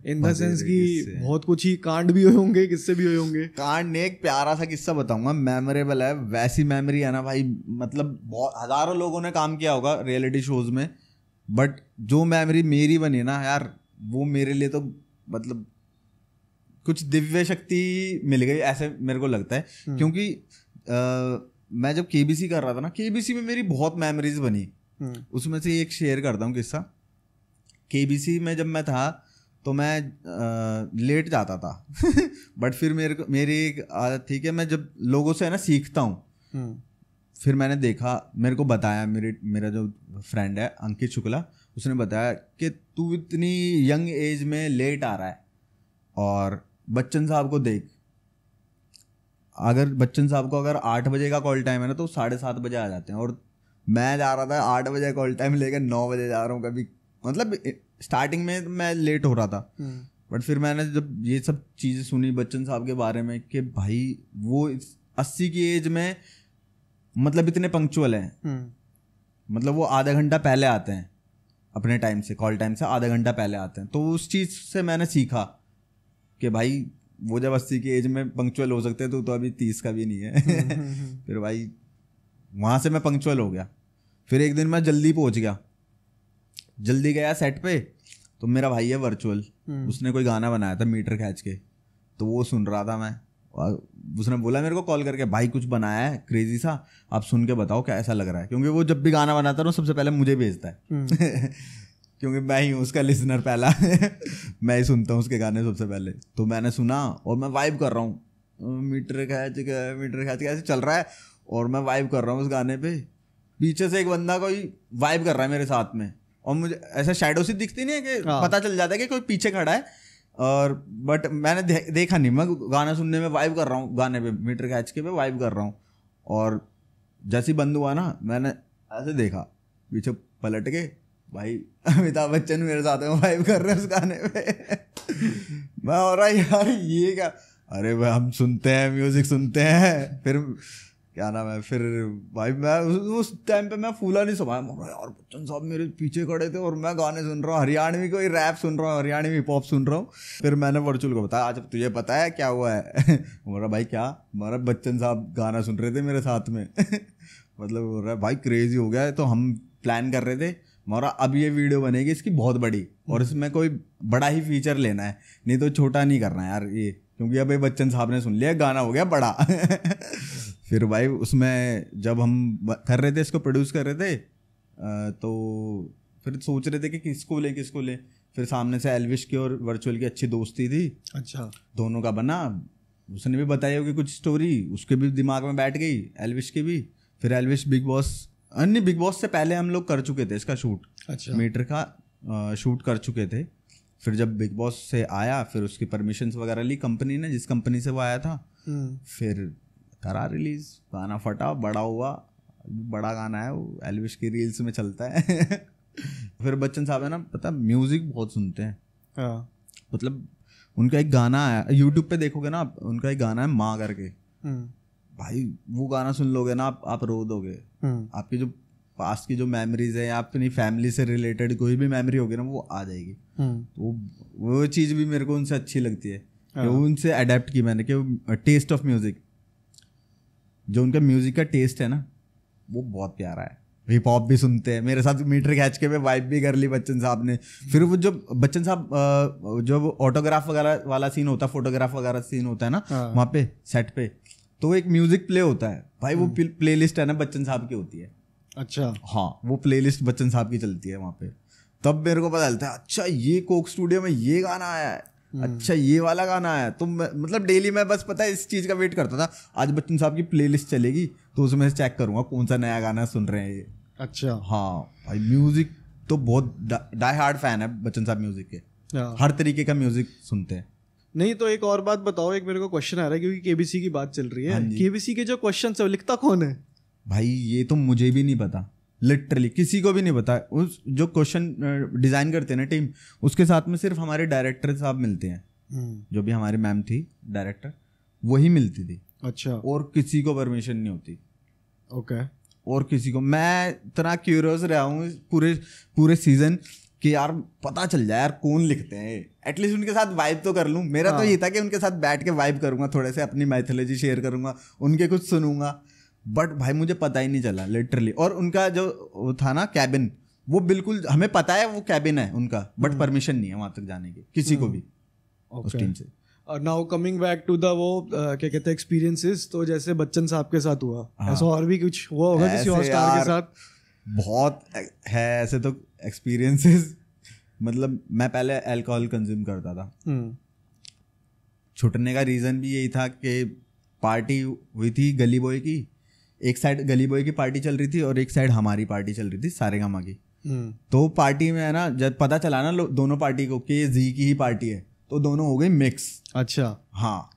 इन द सेंस कि बहुत कुछ ही कांड भी हुए होंगे, किस्से भी हुए होंगे। कांड ने एक प्यारा सा किस्सा बताऊंगा, मेमोरेबल है, वैसी मेमोरी है ना भाई, मतलब बहुत हजारों लोगों ने काम किया होगा रियलिटी शोज में, बट जो मेमोरी मेरी बनी ना यार, वो मेरे लिए तो मतलब कुछ दिव्य शक्ति मिल गई ऐसे मेरे को लगता है। क्योंकि मैं जब केबीसी कर रहा था ना, केबीसी में मेरी बहुत मेमोरीज बनी। उसमें से एक शेयर करता हूँ किस्सा। केबीसी में जब मैं था तो मैं लेट जाता था बट फिर मेरी एक आदत थी कि मैं जब लोगों से है ना सीखता हूँ। फिर मैंने देखा, मेरे को बताया मेरा जो फ्रेंड है अंकित शुक्ला, उसने बताया कि तू इतनी यंग एज में लेट आ रहा है, और बच्चन साहब को देख, अगर बच्चन साहब को अगर 8 बजे का कॉल टाइम है ना तो 7:30 बजे आ जाते हैं, और मैं जा रहा था 8 बजे कॉल टाइम लेकर 9 बजे जा रहा हूँ कभी। मतलब स्टार्टिंग में मैं लेट हो रहा था, बट फिर मैंने जब ये सब चीज़ें सुनी बच्चन साहब के बारे में कि भाई वो 80 की एज में मतलब इतने पंक्चुअल हैं, मतलब वो आधा घंटा पहले आते हैं अपने टाइम से, कॉल टाइम से आधा घंटा पहले आते हैं। तो उस चीज़ से मैंने सीखा कि भाई वो जब 80 की एज में पंक्चुअल हो सकते हैं तो अभी 30 का भी नहीं है। फिर भाई वहाँ से मैं पंक्चुअल हो गया। फिर एक दिन मैं जल्दी पहुँच गया, जल्दी गया सेट पे, तो मेरा भाई है वर्चुअल, उसने कोई गाना बनाया था मीटर खींच के, तो वो सुन रहा था मैं, और उसने बोला मेरे को कॉल करके, भाई कुछ बनाया है क्रेजी सा, आप सुन के बताओ कैसा लग रहा है। क्योंकि वो जब भी गाना बनाता है ना सबसे पहले मुझे भेजता है क्योंकि मैं ही हूँ उसका लिसनर पहला मैं ही सुनता हूँ उसके गाने सबसे पहले। तो मैंने सुना और मैं वाइब कर रहा हूँ, मीटर खींच के ऐसे चल रहा है, और मैं वाइब कर रहा हूँ उस गाने पे। पीछे से एक बंदा कोई वाइब कर रहा है मेरे साथ में, और मुझे ऐसा शैडो सी दिखती नहीं है कि पता चल जाता है कि कोई पीछे खड़ा है, और बट मैंने देखा नहीं, मैं गाना सुनने में वाइब कर रहा हूँ, गाने पे मीटर खींच के पे वाइब कर रहा हूँ। और जैसी बंद हुआ ना, मैंने ऐसे देखा पीछे पलट के, भाई अमिताभ बच्चन मेरे साथ में वाइब कर रहे हैं उस गाने पे मैं हो रहा यार ये क्या, अरे भाई हम सुनते हैं म्यूजिक सुनते हैं। फिर क्या नाम है, फिर भाई मैं उस टाइम पे मैं फूला नहीं समाया, यार बच्चन साहब मेरे पीछे खड़े थे और मैं गाने सुन रहा हूँ, हरियाणवी कोई रैप सुन रहा हूँ, हरियाणवी हिप हॉप सुन रहा हूँ। फिर मैंने वर्चुअल को बताया, आज तुझे पता है क्या हुआ है? बोला भाई क्या? हमारा बच्चन साहब गाना सुन रहे थे मेरे साथ में। मतलब बोल रहा है भाई क्रेजी हो गया है। तो हम प्लान कर रहे थे हमारा अब ये वीडियो बनेगी इसकी बहुत बड़ी, और इसमें कोई बड़ा ही फीचर लेना है, नहीं तो छोटा नहीं करना है यार ये, क्योंकि अब बच्चन साहब ने सुन लिया, गाना हो गया बड़ा। फिर भाई उसमें जब हम कर रहे थे, इसको प्रोड्यूस कर रहे थे, तो फिर सोच रहे थे कि किसको ले। फिर सामने से एल्विश की और वर्चुअल की अच्छी दोस्ती थी। अच्छा। दोनों का बना, उसने भी बताई होगी कुछ स्टोरी, उसके भी दिमाग में बैठ गई, एल्विश की भी। फिर एल्विश बिग बॉस से पहले हम लोग कर चुके थे इसका शूट। अच्छा। मीटर का शूट कर चुके थे। फिर जब बिग बॉस से आया, फिर उसकी परमिशंस वगैरह ली कंपनी ने, जिस कंपनी से वो आया था। फिर करा रिलीज, गाना फटा, बड़ा हुआ, बड़ा गाना है वो, एल्विश की रील्स में चलता है। फिर बच्चन साहब है ना, पता म्यूजिक बहुत सुनते हैं। हाँ। मतलब उनका एक गाना है, यूट्यूब पे देखोगे ना, उनका एक गाना है माँ करके। भाई वो गाना सुन लोगे ना आप रो दोगे। आपकी जो पास्ट की जो मेमोरीज है, या अपनी फैमिली से रिलेटेड कोई भी मेमोरी होगी ना, वो आ जाएगी। तो वो चीज़ भी मेरे को उनसे अच्छी लगती है कि उनसे अडेप्ट की मैंने, कि टेस्ट ऑफ म्यूजिक, जो उनका म्यूजिक का टेस्ट है ना, वो बहुत प्यारा है। हिप हॉप भी सुनते हैं, मेरे साथ मीटर खींच के वाइब भी कर ली बच्चन साहब ने। फिर वो जो बच्चन साहब जो ऑटोग्राफ वगैरह वाला सीन होता है, फोटोग्राफ वगैरह सीन होता है ना, वहाँ पे सेट पे, तो एक म्यूजिक प्ले होता है भाई, वो प्लेलिस्ट है ना बच्चन साहब की होती है। अच्छा। हाँ, वो प्लेलिस्ट बच्चन साहब की चलती है वहाँ पे। तब मेरे को पता चलता है, अच्छा ये कोक स्टूडियो में ये गाना आया है, अच्छा ये वाला गाना आया। तो मतलब डेली मैं बस पता है इस चीज़ का वेट करता था, आज बच्चन साहब की प्लेलिस्ट चलेगी तो उसमें से चेक करूँगा कौन सा नया गाना सुन रहे हैं ये। अच्छा। हाँ भाई, म्यूजिक तो बहुत डाई हार्ड फैन है बच्चन साहब म्यूजिक के, हर तरीके का म्यूजिक सुनते हैं। नहीं तो एक और बात बताओ, एक मेरे को क्वेश्चन आ रहा है, क्योंकि केबीसी की बात चल रही है। केबीसी के जो क्वेश्चन है लिखता कौन है? भाई ये तो मुझे भी नहीं पता, लिटरली किसी को भी नहीं पता। उस जो क्वेश्चन डिजाइन करते हैं ना टीम, उसके साथ में सिर्फ हमारे डायरेक्टर साहब मिलते हैं, जो भी हमारी मैम थी डायरेक्टर, वही मिलती थी। अच्छा। और किसी को परमिशन नहीं होती। ओके। और किसी को, मैं इतना क्यूरियस रहा हूँ पूरे सीजन कि यार पता चल जाए यार कौन लिखते हैं, एटलीस्ट उनके साथ वाइब तो कर लूँ। मेरा तो ये था कि उनके साथ बैठ के वाइब करूँगा, थोड़े से अपनी माइथोलॉजी शेयर करूँगा, उनके कुछ सुनूंगा। बट भाई मुझे पता ही नहीं चला लिटरली। और उनका जो था ना कैबिन, वो बिल्कुल हमें पता है वो कैबिन है उनका, बट परमिशन नहीं है वहाँ तक जाने की किसी को भी उस टीम से। Now coming back to the वो क्या कहते हैं एक्सपीरियंसेस, तो जैसे बच्चन साहब के साथ हुआ, ऐसा और भी कुछ हुआ होगा किसी और स्टार के साथ? बहुत है ऐसे तो एक्सपीरियंसेस। मतलब मैं पहले अल्कोहल कंज्यूम करता था। छूटने का रीज़न भी यही था कि पार्टी हुई थी गली बॉय की, एक साइड गली बॉय की पार्टी चल रही थी और एक साइड हमारी पार्टी चल रही थी सारेगामा की। तो पार्टी में है ना, जब पता चला ना दोनों पार्टी को कि ये जी की ही पार्टी है, तो दोनों हो गई मिक्स। अच्छा। हाँ,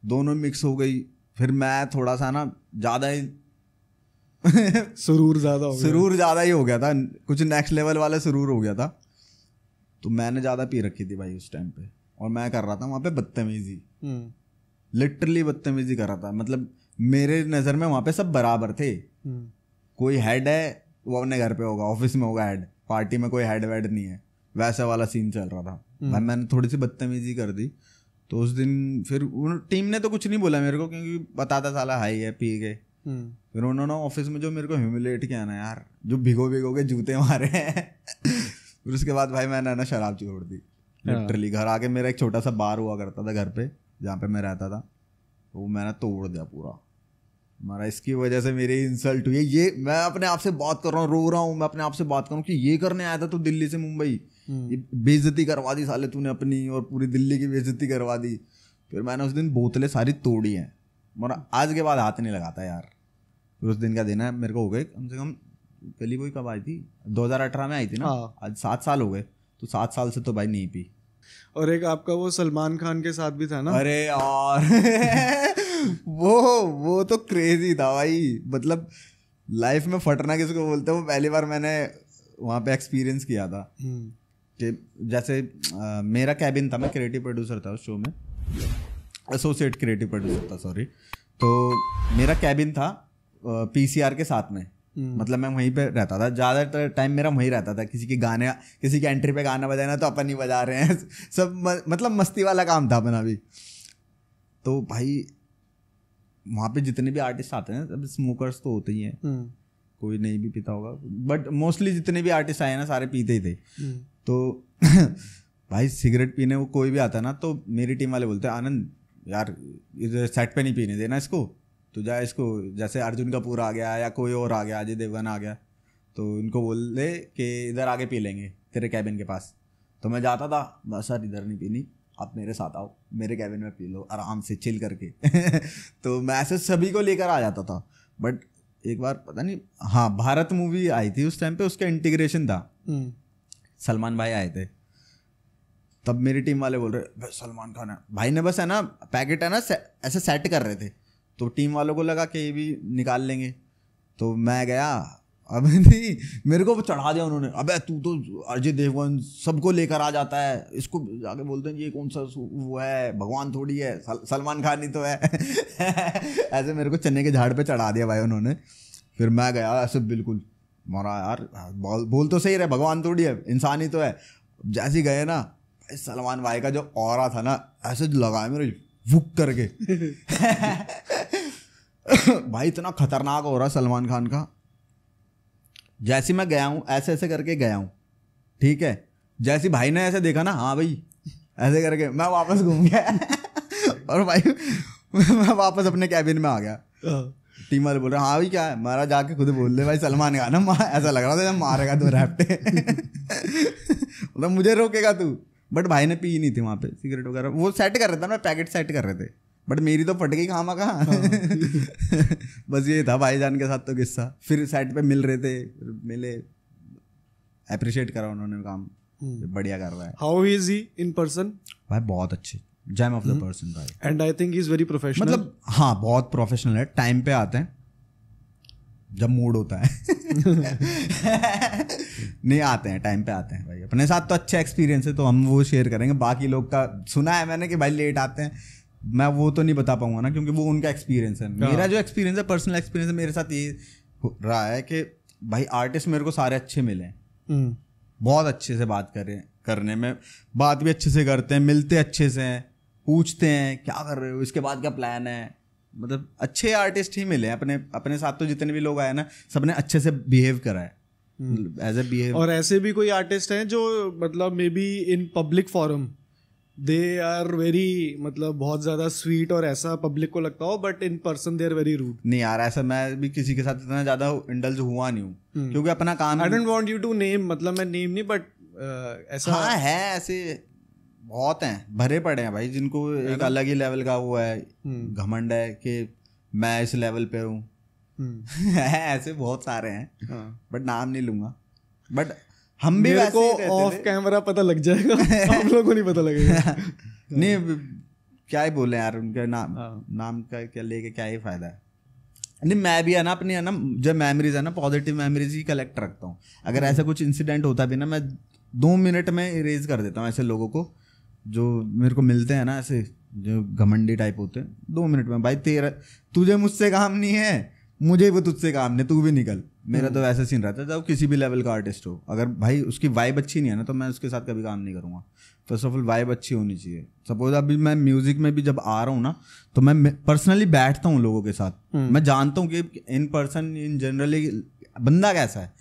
दोनों मिक्स हो गई। फिर मैं थोड़ा सा ना ज़्यादा ही सुरूर ज़्यादा ही हो गया था, कुछ नेक्स्ट लेवल वाला सुरूर हो गया था। तो मैंने ज़्यादा पी रखी थी भाई उस टाइम पे, और मैं कर रहा था वहाँ पे बदतमीजी, लिटरली बदतमीजी कर रहा था। मतलब मेरे नज़र में वहाँ पे सब बराबर थे। कोई हेड है वो अपने घर पे होगा, ऑफिस में होगा हेड, पार्टी में कोई हेड वेड नहीं है, वैसा वाला सीन चल रहा था। भाई मैंने थोड़ी सी बदतमीजी कर दी। तो उस दिन फिर टीम ने तो कुछ नहीं बोला मेरे को, क्योंकि पता था साला हाई है, पी गए। फिर उन्होंने ऑफिस में जो मेरे को ह्यूमिलेट किया ना यार, जो भिगो के जूते मारे हैं। फिर उसके बाद भाई मैंने ना शराब छोड़ दी लिटरली। घर आके मेरा एक छोटा सा बार हुआ करता था घर पे, जहाँ पे मैं रहता था, तो मैंने तोड़ दिया पूरा। हमारा इसकी वजह से मेरी इंसल्ट हुई है। ये मैं अपने आप से बात कर रहा हूँ, रो रहा हूँ, मैं अपने आप से बात कर रहा हूँ कि ये करने आया था तो दिल्ली से मुंबई, बेइज्जती करवा दी साले तूने अपनी, और पूरी दिल्ली की बेइज्जती करवा दी। फिर मैंने उस दिन बोतलें सारी तोड़ी हैं, मगर आज के बाद हाथ नहीं लगाता यार। फिर उस दिन का दिन है, मेरे को हो गए कम से कम, गली बॉय कब आई थी, 2018 में आई थी ना। आज 7 साल हो गए, तो 7 साल से तो भाई नहीं पी। और एक आपका वो सलमान खान के साथ भी था ना? अरे यार वो तो क्रेजी था भाई। मतलब लाइफ में फटना किसको बोलते हैं, वो पहली बार मैंने वहाँ पे एक्सपीरियंस किया था। कि जैसे मेरा कैबिन था, मैं क्रिएटिव प्रोड्यूसर था उस शो में, एसोसिएट क्रिएटिव प्रोड्यूसर था, सॉरी। तो मेरा कैबिन था पीसीआर के साथ में, मतलब मैं वहीं पे रहता था ज़्यादातर टाइम, मेरा वहीं रहता था। किसी की एंट्री पे गाना बजाना तो अपन ही बजा रहे हैं सब, मतलब मस्ती वाला काम था अपना भी। तो भाई वहाँ पे जितने भी आर्टिस्ट आते हैं सब स्मोकर्स तो होते ही हैं, कोई नहीं भी पीता होगा, बट मोस्टली जितने भी आर्टिस्ट आए ना सारे पीते ही थे। तो भाई सिगरेट पीने को कोई भी आता ना तो मेरी टीम वाले बोलते हैं आनंद यार इधर सेट पे नहीं पीने देना इसको, तो जा इसको, जैसे अर्जुन कपूर आ गया या कोई और आ गया, अजय देवगन आ गया, तो इनको बोल दे कि इधर आगे पी लेंगे तेरे कैबिन के पास। तो मैं जाता था, बस सर इधर नहीं पीनी, आप मेरे साथ आओ, मेरे कैबिन में पी लो आराम से चिल करके तो मैं ऐसे सभी को लेकर आ जाता था। बट एक बार पता नहीं, हाँ भारत मूवी आई थी उस टाइम पे, उसका इंटीग्रेशन था, सलमान भाई आए थे, तब मेरी टीम वाले बोल रहे सलमान खान है भाई, ने बस है ना पैकेट है ना ऐसे सेट कर रहे थे, तो टीम वालों को लगा कि ये भी निकाल लेंगे, तो मैं गया, अब नहीं मेरे को चढ़ा दिया उन्होंने, अबे तू तो अजय देवगन सबको लेकर आ जाता है, इसको जाके बोलते हैं ये कौन सा वो है, भगवान थोड़ी है, सलमान खान ही तो है ऐसे मेरे को चने के झाड़ पे चढ़ा दिया भाई उन्होंने। फिर मैं गया ऐसे बिल्कुल मारा, यार बोल तो सही रहे, भगवान थोड़ी है, इंसान ही तो है। जैसे ही गए ना, सलमान भाई का जो ऑरा था ना ऐसे लगाया मेरे वुक करके भाई इतना खतरनाक हो रहा सलमान खान का। जैसे मैं गया हूँ ऐसे ऐसे करके गया हूँ, ठीक है, जैसे भाई ने ऐसे देखा ना, हाँ भाई ऐसे करके मैं वापस घूम गया और भाई मैं वापस अपने कैबिन में आ गया। टीम वाले बोल रहे हाँ भाई क्या है, मारा जाके खुद बोल दे भाई सलमान खान ना, ऐसा लग रहा था मारेगा तू रैप्टे मतलब मुझे रोकेगा तू। बट भाई ने पी नहीं थी वहाँ पे सिगरेट वगैरह, वो सेट कर रहे थे ना, पैकेट सेट कर रहे थे, बट मेरी तो फट गई खामा कहाँ बस ये था भाईजान के साथ तो किस्सा। फिर सेट पे मिल रहे थे, मिले, अप्रिशिएट करा उन्होंने काम, बढ़िया कर रहा है। How is he in person? भाई बहुत अच्छे, जैम ऑफ द पर्सन भाई, and I think he is very professional, मतलब हाँ बहुत प्रोफेशनल है, टाइम पे आते हैं जब मूड होता है नहीं आते हैं, टाइम पे आते हैं भाई। अपने साथ तो अच्छा एक्सपीरियंस है तो हम वो शेयर करेंगे, बाकी लोग का सुना है मैंने कि भाई लेट आते हैं, मैं वो तो नहीं बता पाऊंगा ना, क्योंकि वो उनका एक्सपीरियंस है। मेरा जो एक्सपीरियंस है, पर्सनल एक्सपीरियंस है, मेरे साथ ये रहा है कि भाई आर्टिस्ट मेरे को सारे अच्छे मिले हैं, बहुत अच्छे से बात करने में, बात भी अच्छे से करते हैं, मिलते अच्छे से हैं, पूछते हैं क्या कर रहे हो, इसके बाद क्या प्लान है, मतलब अच्छे आर्टिस्ट ही मिले अपने साथ। तो जितने भी लोग आए ना सबने अच्छे से बिहेव करा है एज ए बिहेव। और ऐसे भी कोई आर्टिस्ट हैं जो मतलब may be in public forum they are very, मतलब बहुत ज्यादा स्वीट और ऐसा पब्लिक को लगता हो, but in person they are very rude? नहीं यार, ऐसा मैं भी किसी के साथ इतना ज्यादा इंडल्ज हुआ नहीं हूँ, क्योंकि अपना काम, I don't want you to name, मतलब मैं नेम नहीं, बट ऐसा हाँ है, ऐसे बहुत हैं, भरे पड़े हैं भाई, जिनको एक अलग ही लेवल का वो है, घमंड है कि मैं इस लेवल पे हूँ ऐसे बहुत सारे हैं, बट नाम नहीं लूंगा। बट हम भी मेरे को ऑफ कैमरा पता लग जाएगा आप लोगों को नहीं पता लगेगा नहीं क्या ही बोले यार, उनके नाम का क्या लेके क्या ही फायदा है। नहीं मैं भी है ना अपनी है ना जब मेमोरीज है ना, पॉजिटिव मेमोरीज ही कलेक्ट रखता हूँ। अगर ऐसा कुछ इंसिडेंट होता भी ना, मैं 2 मिनट में इरेज कर देता हूँ ऐसे लोगों को जो मेरे को मिलते हैं ना, ऐसे जो घमंडी टाइप होते हैं। 2 मिनट में भाई तुझे मुझसे काम नहीं है, मुझे वो तुझसे काम नहीं, तू भी निकल। मेरा तो वैसा सीन रहता है जब किसी भी लेवल का आर्टिस्ट हो, अगर भाई उसकी वाइब अच्छी नहीं है ना तो मैं उसके साथ कभी काम नहीं करूँगा। फर्स्ट ऑफ ऑल वाइब अच्छी होनी चाहिए। सपोज अभी मैं म्यूजिक में भी जब आ रहा हूँ ना, तो मैं पर्सनली बैठता हूँ लोगों के साथ, मैं जानता हूँ कि इन पर्सन इन जनरली बंदा कैसा है,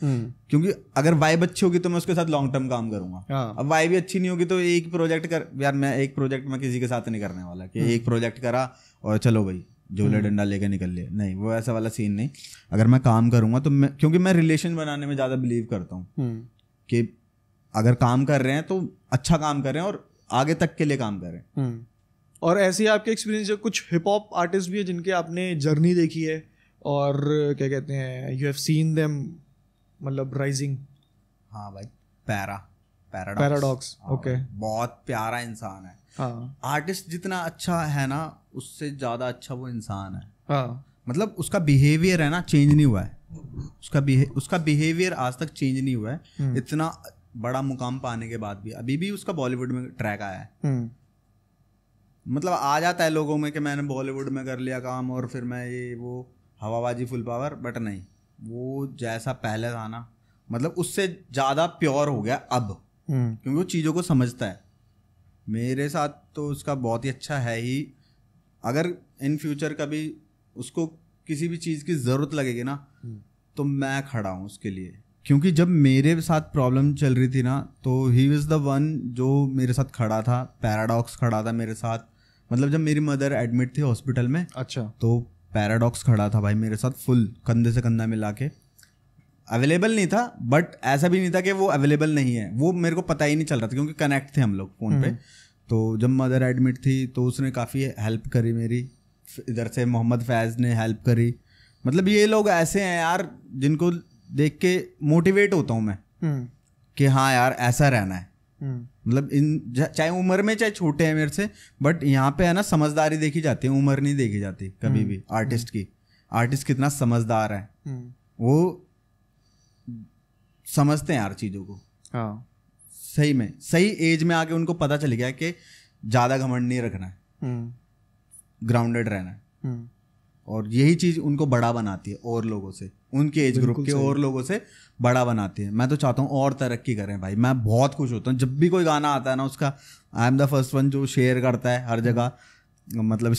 क्योंकि अगर वाइब अच्छी होगी तो मैं उसके साथ लॉन्ग टर्म काम करूंगा। अब वाइब अच्छी नहीं होगी तो एक प्रोजेक्ट यार मैं एक प्रोजेक्ट में किसी के साथ नहीं करने वाला कि एक प्रोजेक्ट करा और चलो भाई झोले डंडा लेके निकल लिया, नहीं वो ऐसा वाला सीन नहीं। अगर मैं काम करूंगा तो मैं, क्योंकि मैं रिलेशन बनाने में ज़्यादा बिलीव करता हूँ कि अगर काम कर रहे हैं तो अच्छा काम कर रहे हैं और आगे तक के लिए काम करें। और ऐसे ही आपके एक्सपीरियंस, कुछ हिप हॉप आर्टिस्ट भी है जिनके आपने जर्नी देखी है और क्या कहते हैं यू हैव सीन देम मतलब राइजिंग? हाँ भाई, पैराडॉक्स ओके, बहुत प्यारा इंसान है। हाँ, आर्टिस्ट जितना अच्छा है ना उससे ज़्यादा अच्छा वो इंसान है। हाँ, मतलब उसका बिहेवियर है ना चेंज नहीं हुआ है, उसका बिहेवियर आज तक चेंज नहीं हुआ है। इतना बड़ा मुकाम पाने के बाद भी अभी भी उसका बॉलीवुड में ट्रैक आया है। मतलब आ जाता है लोगों में कि मैंने बॉलीवुड में कर लिया काम और फिर मैं ये वो, हवाबाजी फुल पावर, बट नहीं, वो जैसा पहले था ना, मतलब उससे ज़्यादा प्योर हो गया अब, क्योंकि वो चीज़ों को समझता है। मेरे साथ तो उसका बहुत ही अच्छा है ही। अगर इन फ्यूचर कभी उसको किसी भी चीज़ की ज़रूरत लगेगी ना, तो मैं खड़ा हूँ उसके लिए, क्योंकि जब मेरे साथ प्रॉब्लम चल रही थी ना, तो ही वाज द वन जो मेरे साथ खड़ा था। पैराडॉक्स खड़ा था मेरे साथ, मतलब जब मेरी मदर एडमिट थी हॉस्पिटल में, अच्छा, तो पैराडॉक्स खड़ा था भाई मेरे साथ, फुल कंधे से कंधा मिला के। अवेलेबल नहीं था, बट ऐसा भी नहीं था कि वो अवेलेबल नहीं है, वो मेरे को पता ही नहीं चल रहा था, क्योंकि कनेक्ट थे हम लोग फ़ोन पे। तो जब मदर एडमिट थी तो उसने काफ़ी हेल्प करी मेरी, इधर से मोहम्मद फैज़ ने हेल्प करी। मतलब ये लोग ऐसे हैं यार जिनको देख के मोटिवेट होता हूँ मैं कि हाँ यार ऐसा रहना है। मतलब इन चाहे उम्र में चाहे छोटे हैं मेरे से, बट यहाँ पे है ना समझदारी देखी जाती है, उम्र नहीं देखी जाती कभी भी आर्टिस्ट की। आर्टिस्ट कितना समझदार है, वो समझते हैं यार चीज़ों को। हाँ, सही में सही एज में आके उनको पता चल गया कि ज़्यादा घमंड नहीं रखना है, ग्राउंडेड रहना है। और यही चीज़ उनको बड़ा बनाती है और लोगों से, उनके एज ग्रुप के और लोगों से बड़ा बनाती है। मैं तो चाहता हूँ और तरक्की करें भाई। मैं बहुत खुश होता हूँ जब भी कोई गाना आता है ना, उसका I am the first one जो शेयर करता है हर जगह। मतलब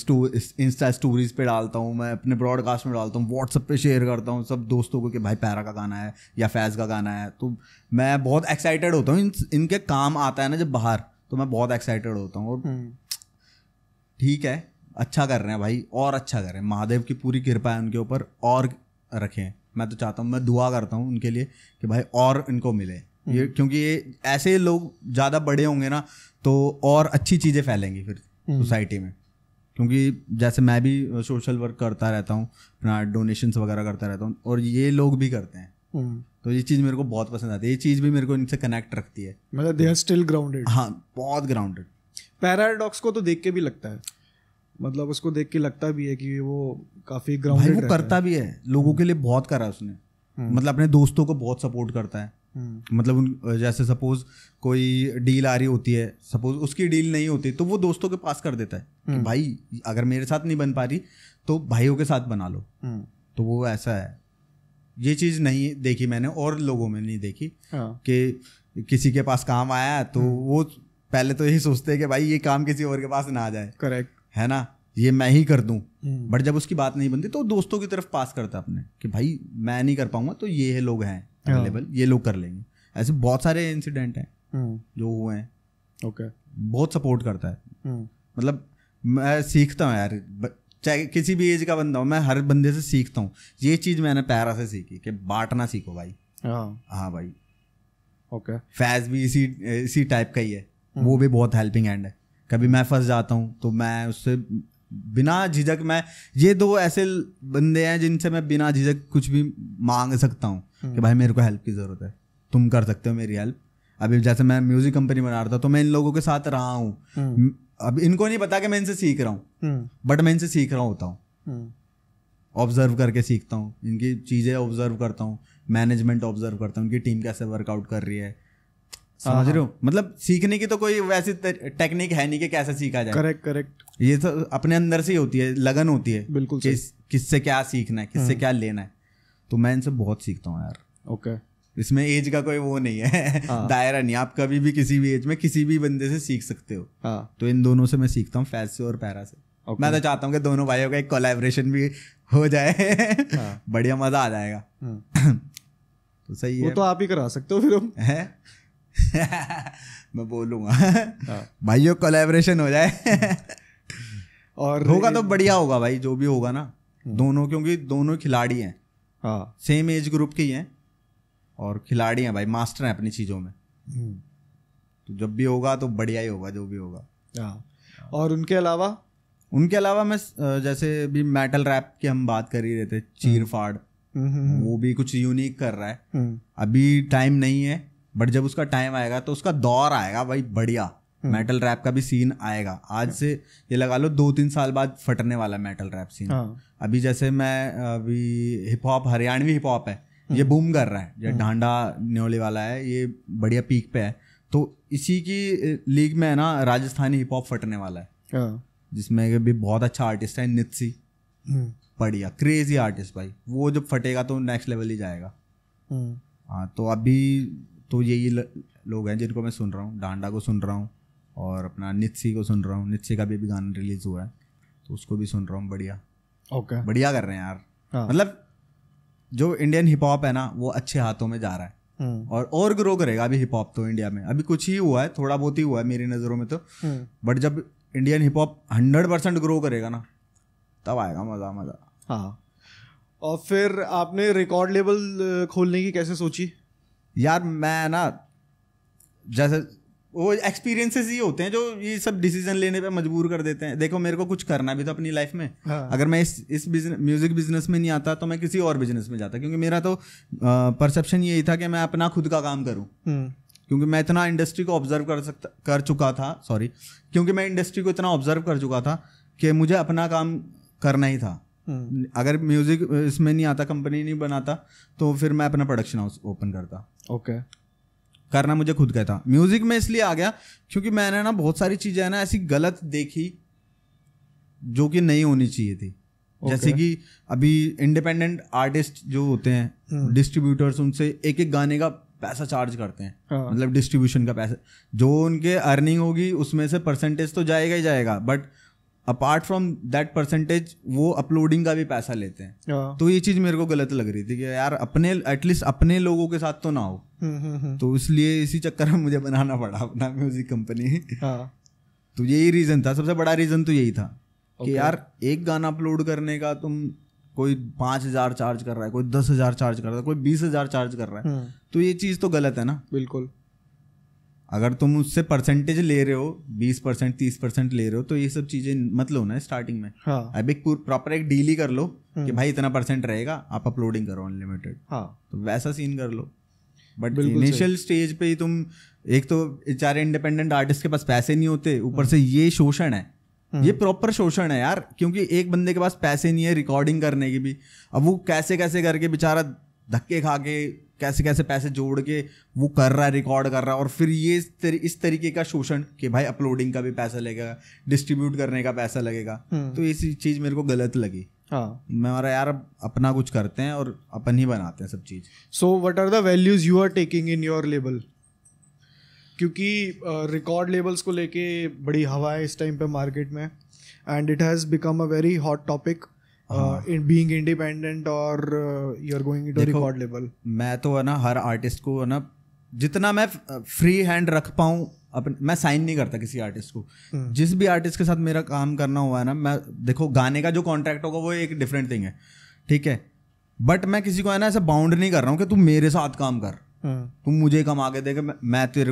इंस्टा स्टोरीज पे डालता हूँ मैं, अपने ब्रॉडकास्ट में डालता हूँ, व्हाट्सएप पे शेयर करता हूँ सब दोस्तों को कि भाई पैरा का गाना है या फैज़ का गाना है। तो मैं बहुत एक्साइटेड होता हूँ, इनके काम आता है ना जब बाहर, तो मैं बहुत एक्साइटेड होता हूँ। और ठीक है, अच्छा कर रहे हैं भाई, और अच्छा करें, महादेव की पूरी कृपा है उनके ऊपर, और रखें। मैं तो चाहता हूँ, मैं दुआ करता हूँ उनके लिए कि भाई और इनको मिले ये, क्योंकि ये ऐसे लोग ज़्यादा बड़े होंगे ना तो और अच्छी चीज़ें फैलेंगी फिर सोसाइटी में। क्योंकि जैसे मैं भी सोशल वर्क करता रहता हूँ, अपना डोनेशंस वगैरह करता रहता हूँ, और ये लोग भी करते हैं, तो ये चीज़ मेरे को बहुत पसंद आती है। ये चीज़ भी मेरे को इनसे कनेक्ट रखती है, मतलब दे आर स्टिल ग्राउंडेड। हाँ, बहुत ग्राउंडेड। पैराडॉक्स को तो देख के भी लगता है, मतलब उसको देख के लगता भी है कि वो काफी ग्राउंडेड भाई, वो करता भी है, लोगों के लिए बहुत करा उसने। मतलब अपने दोस्तों को बहुत सपोर्ट करता है। मतलब उन जैसे सपोज कोई डील आ रही होती है, सपोज उसकी डील नहीं होती, तो वो दोस्तों के पास कर देता है कि भाई अगर मेरे साथ नहीं बन पा रही तो भाइयों के साथ बना लो। तो वो ऐसा है। ये चीज़ नहीं देखी मैंने, और लोगों में नहीं देखी कि किसी के पास काम आया है तो वो पहले तो यही सोचते हैं कि भाई ये काम किसी और के पास ना आ जाए, करेक्ट है ना, ये मैं ही कर दूं। बट जब उसकी बात नहीं बनती तो दोस्तों की तरफ पास करता अपने कि भाई मैं नहीं कर पाऊंगा तो ये लोग हैं अवेलेबल, ये लोग कर लेंगे। ऐसे बहुत सारे इंसिडेंट हैं जो हुए हैं। ओके, बहुत सपोर्ट करता है। मतलब मैं सीखता हूँ यार, चाहे किसी भी एज का बंदा हो, मैं हर बंदे से सीखता हूँ। ये चीज़ मैंने पैरा से सीखी कि बांटना सीखो भाई। हाँ भाई। ओके, फैज़ भी इसी टाइप का ही है, वो भी बहुत हेल्पिंग हैंड है। कभी मैं फंस जाता हूँ तो मैं उससे बिना झिझक, मैं ये दो ऐसे बंदे हैं जिनसे मैं बिना झिझक कुछ भी मांग सकता हूँ कि भाई मेरे को हेल्प की ज़रूरत है, तुम कर सकते हो मेरी हेल्प। अभी जैसे मैं म्यूजिक कंपनी बना रहा था तो मैं इन लोगों के साथ रहा हूँ। अब इनको नहीं पता कि मैं इनसे सीख रहा हूँ, बट मैं इनसे सीख रहा होता हूँ। ऑब्जर्व करके सीखता हूँ, इनकी चीज़ें ऑब्जर्व करता हूँ, मैनेजमेंट ऑब्जर्व करता हूँ, इनकी टीम कैसे वर्कआउट कर रही है, समझ रहे हो। मतलब सीखने की तो कोई वैसी टेक्निक है नहीं कि कैसे सीखा जाए। करेक्ट। ये तो अपने अंदर से ही होती है, लगन होती है बिल्कुल, किससे क्या सीखना है, किससे क्या लेना है। तो मैं इनसे बहुत सीखता हूँ यार। ओके, इसमें एज का कोई वो नहीं है, दायरा नहीं। आप कभी भी किसी भी एज में किसी भी बंदे से सीख सकते हो। तो इन दोनों से मैं सीखता हूँ, फैज़ से और पैरा से। मैं तो चाहता हूँ कि दोनों भाइयों का एक कोलैबोरेशन भी हो जाए। बढ़िया मजा आ जाएगा। तो सही है, वो तो आप ही करा सकते हो फिर हम है। मैं बोलूँगा भाइयों कोलैबोरेशन हो जाए और होगा तो बढ़िया होगा भाई, जो भी होगा ना। दोनों, क्योंकि दोनों खिलाड़ी हैं, सेम एज ग्रुप के ही हैं और खिलाड़ी हैं भाई, मास्टर हैं अपनी चीज़ों में। तो जब भी होगा तो बढ़िया ही होगा जो भी होगा। और उनके अलावा मैं जैसे भी मेटल रैप की हम बात कर ही रहे थे, चीर फाड़, वो भी कुछ यूनिक कर रहा है। अभी टाइम नहीं है, बट जब उसका टाइम आएगा तो उसका दौर आएगा भाई, बढ़िया मेटल रैप का भी सीन आएगा। आज से ये लगा लो 2-3 साल बाद फटने वाला मेटल रैप सीन। अभी जैसे मैं अभी hip hop, Haryanvi hip hop है, ये बूम कर रहा है। ये ढांडा न्योली वाला है, ये बढ़िया पीक पे है। तो इसी की लीग में है ना राजस्थानी हिप हॉप फटने वाला है, जिसमें भी बहुत अच्छा आर्टिस्ट है नित्सी। बढ़िया क्रेजी आर्टिस्ट भाई, वो जब फटेगा तो नेक्स्ट लेवल ही जाएगा। हाँ तो अभी तो यही लोग हैं जिनको मैं सुन रहा हूँ। डांडा को सुन रहा हूँ और अपना नित्सी को सुन रहा हूँ। नित्सी का भी अभी गाना रिलीज हुआ है तो उसको भी सुन रहा हूँ। बढ़िया ओके बढ़िया कर रहे हैं यार। मतलब जो इंडियन हिप हॉप है ना वो अच्छे हाथों में जा रहा है और ग्रो करेगा अभी हिप हॉप तो इंडिया में। अभी कुछ ही हुआ है, थोड़ा बहुत ही हुआ है मेरी नज़रों में तो, बट जब इंडियन हिप हॉप 100% ग्रो करेगा ना तब आएगा मज़ा मज़ा। हाँ और फिर आपने रिकॉर्ड लेवल खोलने की कैसे सोची? यार मैं ना जैसे वो एक्सपीरियंसेस ही होते हैं जो ये सब डिसीजन लेने पे मजबूर कर देते हैं। देखो मेरे को कुछ करना भी था अपनी लाइफ में। हाँ। अगर मैं इस बिजनेस म्यूजिक बिजनेस में नहीं आता तो मैं किसी और बिजनेस में जाता, क्योंकि मेरा तो परसेप्शन यही था कि मैं अपना खुद का काम करूं। क्योंकि मैं इतना इंडस्ट्री को ऑब्जर्व कर चुका था क्योंकि मैं इंडस्ट्री को इतना ऑब्जर्व कर चुका था कि मुझे अपना काम करना ही था। अगर म्यूजिक इसमें नहीं आता, कंपनी नहीं बनाता, तो फिर मैं अपना प्रोडक्शन हाउस ओपन करता। ओके करना मुझे खुद का था। म्यूजिक में इसलिए आ गया क्योंकि मैंने ना बहुत सारी चीजें है ना ऐसी गलत देखी जो कि नहीं होनी चाहिए थी। जैसे कि अभी इंडिपेंडेंट आर्टिस्ट जो होते हैं, डिस्ट्रीब्यूटर्स उनसे एक एक गाने का पैसा चार्ज करते हैं। मतलब डिस्ट्रीब्यूशन का पैसा जो उनके अर्निंग होगी उसमें से परसेंटेज तो जाएगा ही जाएगा, but apart from that percentage वो अपलोडिंग का भी पैसा लेते हैं। तो ये चीज मेरे को गलत लग रही थी कि यार अपने एटलीस्ट अपने लोगों के साथ तो ना हो। तो इसलिए इसी चक्कर में मुझे बनाना पड़ा अपना म्यूजिक कंपनी। तो यही रीजन था, सबसे बड़ा रीजन तो यही था कि यार एक गाना अपलोड करने का तुम कोई 5,000 चार्ज कर रहा है, कोई 10,000 चार्ज कर रहा है, कोई 20,000 चार्ज कर रहा है, तो ये चीज तो गलत है ना। बिल्कुल। अगर तुम उससे परसेंटेज ले रहे हो 20% 30% ले रहे हो तो ये सब चीजें मत लो ना स्टार्टिंग में। हाँ। अब एक प्रॉपर एक डील ही कर लो कि भाई इतना % रहेगा, आप अपलोडिंग करो अनलिमिटेड। हाँ। तो वैसा सीन कर लो। बट इनिशियल स्टेज पे ही तुम, एक तो बेचारे इंडिपेंडेंट आर्टिस्ट के पास पैसे नहीं होते, ऊपर से ये शोषण है, ये प्रॉपर शोषण है यार। क्योंकि एक बंदे के पास पैसे नहीं है रिकॉर्डिंग करने की भी, अब वो कैसे कैसे करके बेचारा धक्के खा के कैसे कैसे पैसे जोड़ के वो कर रहा है, रिकॉर्ड कर रहा है, और फिर ये इस तरीके का शोषण कि भाई अपलोडिंग का भी पैसा लगेगा, डिस्ट्रीब्यूट करने का पैसा लगेगा। तो ये चीज़ मेरे को गलत लगी। हाँ, मैं हमारा यार अपना कुछ करते हैं और अपन ही बनाते हैं सब चीज़। So what are the values you are taking in your label? क्योंकि रिकॉर्ड लेबल्स को लेके बड़ी हवा है इस टाइम पे मार्केट में, and it has become a very hot topic in being independent और you are going into record label. मैं तो है ना हर आर्टिस्ट को है ना जितना मैं फ्री हैंड रख पाऊँ मैं साइन नहीं करता किसी आर्टिस्ट को। जिस भी आर्टिस्ट के साथ मेरा काम करना हुआ है ना, मैं देखो गाने का जो कॉन्ट्रैक्ट होगा वो एक डिफरेंट थिंग है, ठीक है, बट मैं किसी को है ना ऐसा बाउंड नहीं कर रहा हूँ कि तुम मेरे साथ काम कर, तुम मुझे कमा के दे मैं तेरे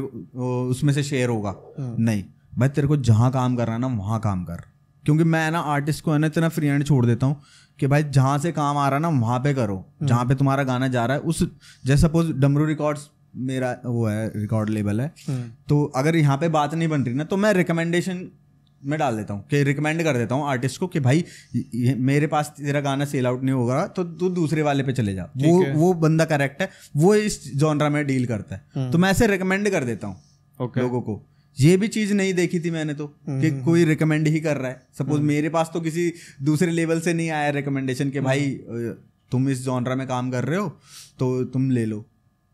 उसमें से शेयर होगा। नहीं भाई, तेरे को जहाँ काम करना है ना वहाँ काम कर। क्योंकि मैं ना आर्टिस्ट को है ना इतना फ्री हैंड छोड़ देता हूँ कि भाई जहाँ से काम आ रहा है ना वहाँ पे करो, जहाँ पे तुम्हारा गाना जा रहा है उस, जैसे सपोज डमरू रिकॉर्ड्स मेरा वो है, रिकॉर्ड लेबल है, तो अगर यहाँ पे बात नहीं बन रही ना तो मैं रिकमेंडेशन में डाल देता हूँ कि रिकमेंड कर देता हूँ आर्टिस्ट को कि भाई मेरे पास तेरा गाना सेल आउट नहीं होगा तो तू दूसरे वाले पे चले जा, वो बंदा करेक्ट है, वो इस जॉनरा में डील करता है, तो मैं ऐसे रिकमेंड कर देता हूँ लोगों को। ये भी चीज नहीं देखी थी मैंने तो कि कोई रिकमेंड ही कर रहा है। सपोज मेरे पास तो किसी दूसरे लेवल से नहीं आया रिकमेंडेशन कि भाई तुम इस जॉनरा में काम कर रहे हो तो तुम ले लो,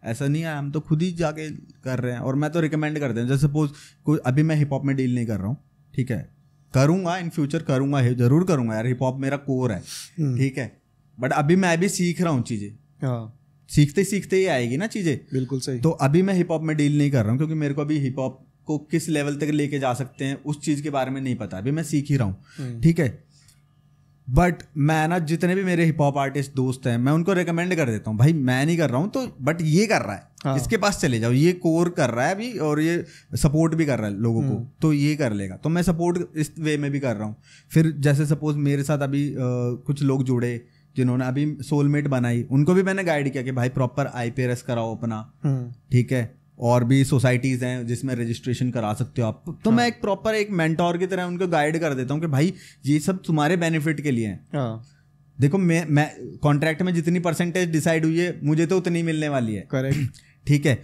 ऐसा नहीं है। हम तो खुद ही जाके कर रहे हैं और मैं तो रिकमेंड करते हैं। जैसे सपोज कोई, अभी मैं हिप हॉप में डील नहीं कर रहा हूँ, ठीक है, करूँगा इन फ्यूचर, करूँगा, जरूर करूँगा यार, हिप हॉप मेरा कोर है, ठीक है, बट अभी मैं भी सीख रहा हूँ चीज़ें, सीखते सीखते ही आएगी ना चीज़ें। बिल्कुल सही। तो अभी मैं हिप हॉप में डील नहीं कर रहा हूँ क्योंकि मेरे को अभी हिप हॉप को किस लेवल तक लेके जा सकते हैं उस चीज़ के बारे में नहीं पता, अभी मैं सीख ही रहा हूँ, ठीक है। बट मैं ना जितने भी मेरे हिप हॉप आर्टिस्ट दोस्त हैं मैं उनको रिकमेंड कर देता हूँ, भाई मैं नहीं कर रहा हूँ तो बट ये कर रहा है, हाँ, इसके पास चले जाओ, ये कोर कर रहा है अभी और ये सपोर्ट भी कर रहा है लोगों को, तो ये कर लेगा। तो मैं सपोर्ट इस वे में भी कर रहा हूँ। फिर जैसे सपोज मेरे साथ अभी कुछ लोग जुड़े जिन्होंने अभी सोलमेट बनाई, उनको भी मैंने गाइड किया कि भाई प्रॉपर IPRS कराओ अपना, ठीक है, और भी सोसाइटीज़ हैं जिसमें रजिस्ट्रेशन करा सकते हो आप। तो मैं एक प्रॉपर एक मेंटोर की तरह उनको गाइड कर देता हूँ कि भाई ये सब तुम्हारे बेनिफिट के लिए है। देखो मैं कॉन्ट्रैक्ट में जितनी परसेंटेज डिसाइड हुई है मुझे तो उतनी मिलने वाली है, करेक्ट, ठीक है,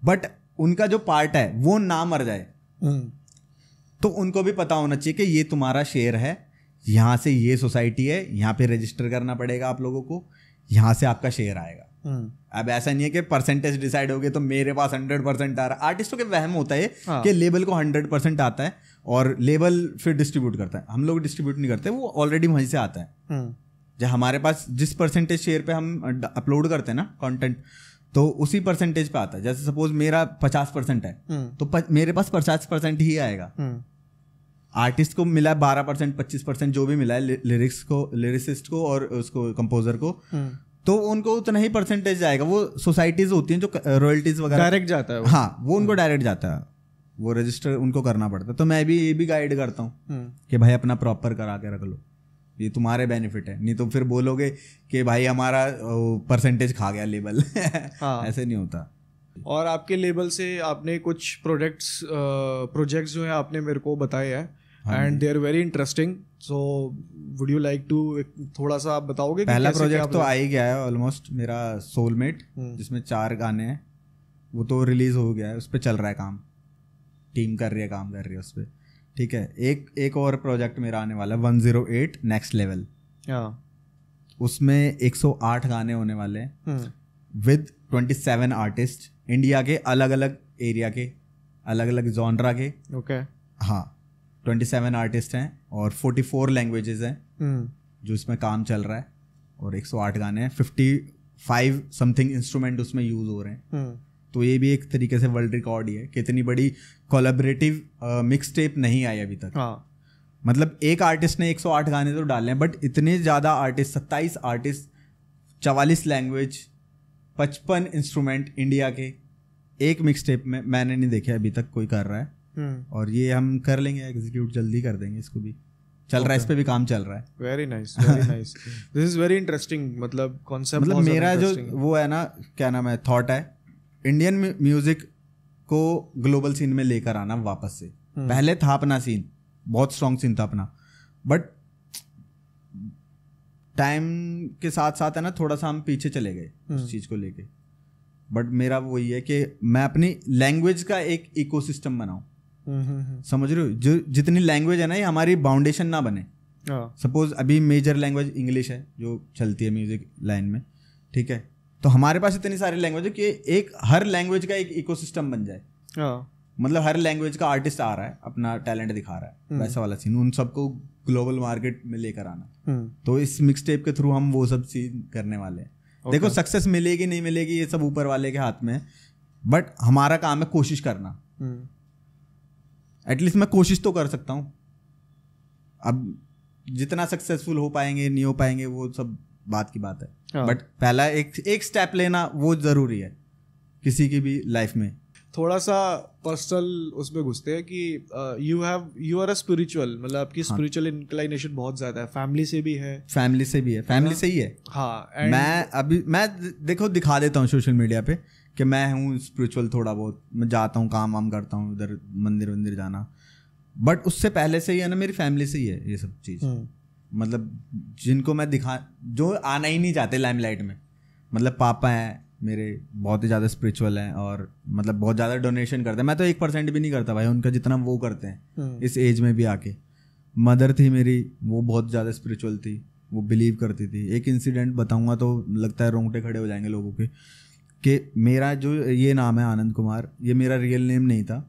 बट उनका जो पार्ट है वो ना मर जाए, तो उनको भी पता होना चाहिए कि ये तुम्हारा शेयर है, यहाँ से ये सोसाइटी है, यहाँ पे रजिस्टर करना पड़ेगा आप लोगों को, यहाँ से आपका शेयर आएगा। अब ऐसा नहीं है कि परसेंटेज डिसाइड हो गए तो मेरे पास 100% आ रहा है। आर्टिस्टों के वहम होता है कि लेबल को 100% आता है और लेबल फिर डिस्ट्रीब्यूट करता है। हम लोग डिस्ट्रीब्यूट नहीं करते, वो ऑलरेडी वहीं से आता है। जब हमारे पास जिस परसेंटेज शेयर पे हम अपलोड करते हैं ना कंटेंट, तो उसी परसेंटेज पे आता है। जैसे सपोज मेरा 50% है तो मेरे पास 50% ही आएगा। आर्टिस्ट को मिला है 12%, 25% जो भी मिला है लिरिसिस्ट को और उसको कंपोजर को, तो उनको उतना ही परसेंटेज जाएगा। वो सोसाइटीज होती हैं जो रॉयल्टीज वगैरह डायरेक्ट जाता है हाँ, वो उनको डायरेक्ट जाता है, वो रजिस्टर उनको करना पड़ता है। तो मैं भी ये भी गाइड करता हूँ कि भाई अपना प्रॉपर करा के रख लो, ये तुम्हारे बेनिफिट है। नहीं तो फिर बोलोगे कि भाई हमारा परसेंटेज खा गया लेबल। हाँ। ऐसे नहीं होता। और आपके लेबल से आपने कुछ प्रोजेक्ट्स जो है आपने मेरे को बताए हैं and they are very interesting. So would you like to थोड़ा सा आप बताओगे? पहला प्रोजेक्ट तो आ ही गया है ऑलमोस्ट, मेरा सोलमेट, जिसमें 4 गाने हैं, वो तो रिलीज हो गया है, उस पर चल रहा है काम, टीम कर रही है, काम कर रही है उस पर। ठीक है, एक और प्रोजेक्ट मेरा आने वाला है 108 नेक्स्ट लेवल। उसमें 108 गाने होने वाले हैं विद 27 आर्टिस्ट, इंडिया के अलग अलग एरिया के, अलग अलग जॉनरा के। ओके हाँ, 27 आर्टिस्ट हैं और 44 लैंग्वेजेस हैं जो इसमें काम चल रहा है, और 108 गाने हैं, 55 समथिंग इंस्ट्रूमेंट उसमें यूज हो रहे हैं। तो ये भी एक तरीके से वर्ल्ड रिकॉर्ड ही है कि इतनी बड़ी कोलैबोरेटिव मिक्स टेप नहीं आई अभी तक। मतलब एक आर्टिस्ट ने 108 गाने तो डाले हैं, बट इतने ज़्यादा artist, 27 artist, 44 language, 55 instrument India के, एक मिक्स टेप में मैंने नहीं देखे अभी तक कोई कर रहा है। और ये हम कर लेंगे, एग्जीक्यूट जल्दी कर देंगे इसको भी, चल रहा है, इस पे भी काम चल रहा है। Very nice, very nice, this is very interesting. मतलब कॉन्सेप्ट, मतलब मेरा जो वो है ना, क्या नाम है, थॉट है, इंडियन म्यूजिक को ग्लोबल सीन में लेकर आना वापस से। पहले था अपना सीन, बहुत स्ट्रॉन्ग सीन था अपना, बट टाइम के साथ साथ है ना थोड़ा सा हम पीछे चले गए उस चीज को लेके। बट मेरा वही है कि मैं अपनी लैंग्वेज का एक इकोसिस्टम बनाऊं। समझ रहे हो, जो जितनी लैंग्वेज है ना, ये हमारी बाउंडेशन ना बने। सपोज अभी मेजर लैंग्वेज इंग्लिश है जो चलती है म्यूजिक लाइन में, ठीक है, तो हमारे पास इतनी सारी लैंग्वेज है कि एक हर लैंग्वेज का एक इकोसिस्टम बन जाए। मतलब हर लैंग्वेज का आर्टिस्ट आ रहा है, अपना टैलेंट दिखा रहा है, वैसा वाला सीन, उन सबको ग्लोबल मार्केट में लेकर आना। तो इस मिक्स टेप के थ्रू हम वो सब सीन करने वाले हैं। देखो सक्सेस मिलेगी नहीं मिलेगी ये सब ऊपर वाले के हाथ में, बट हमारा काम है कोशिश करना। एटलीस्ट मैं कोशिश तो कर सकता हूँ। अब जितना सक्सेसफुल हो पाएंगे नहीं हो पाएंगे वो सब बात की बात है, बट पहला एक स्टेप लेना वो जरूरी है किसी की भी लाइफ में। थोड़ा सा पर्सनल उसमें घुसते हैं कि यू आर अ स्पिरिचुअल, मतलब आपकी स्पिरिचुअल इंक्लाइनेशन बहुत ज्यादा है, फैमिली से भी है। फैमिली से ही है। हाँ, मैं देखो दिखा देता हूँ सोशल मीडिया पे कि मैं हूँ स्पिरिचुअल, थोड़ा बहुत मैं जाता हूँ, काम वाम करता हूँ, इधर मंदिर जाना, बट उससे पहले से ही है ना मेरी फैमिली से ही है ये सब चीज़। मतलब जिनको मैं जो आना ही नहीं चाहते लाइमलाइट में, मतलब पापा हैं मेरे, बहुत ही ज़्यादा स्पिरिचुअल हैं और मतलब बहुत ज़्यादा डोनेशन करते हैं। मैं तो 1% भी नहीं करता भाई उनका जितना वो करते हैं इस एज में भी आके। मदर थी मेरी, वो बहुत ज़्यादा स्पिरिचुअल थी, वो बिलीव करती थी। एक इंसिडेंट बताऊंगा तो लगता है रोंगटे खड़े हो जाएंगे लोगों के, कि मेरा जो ये नाम है आनंद कुमार, ये मेरा रियल नेम नहीं था,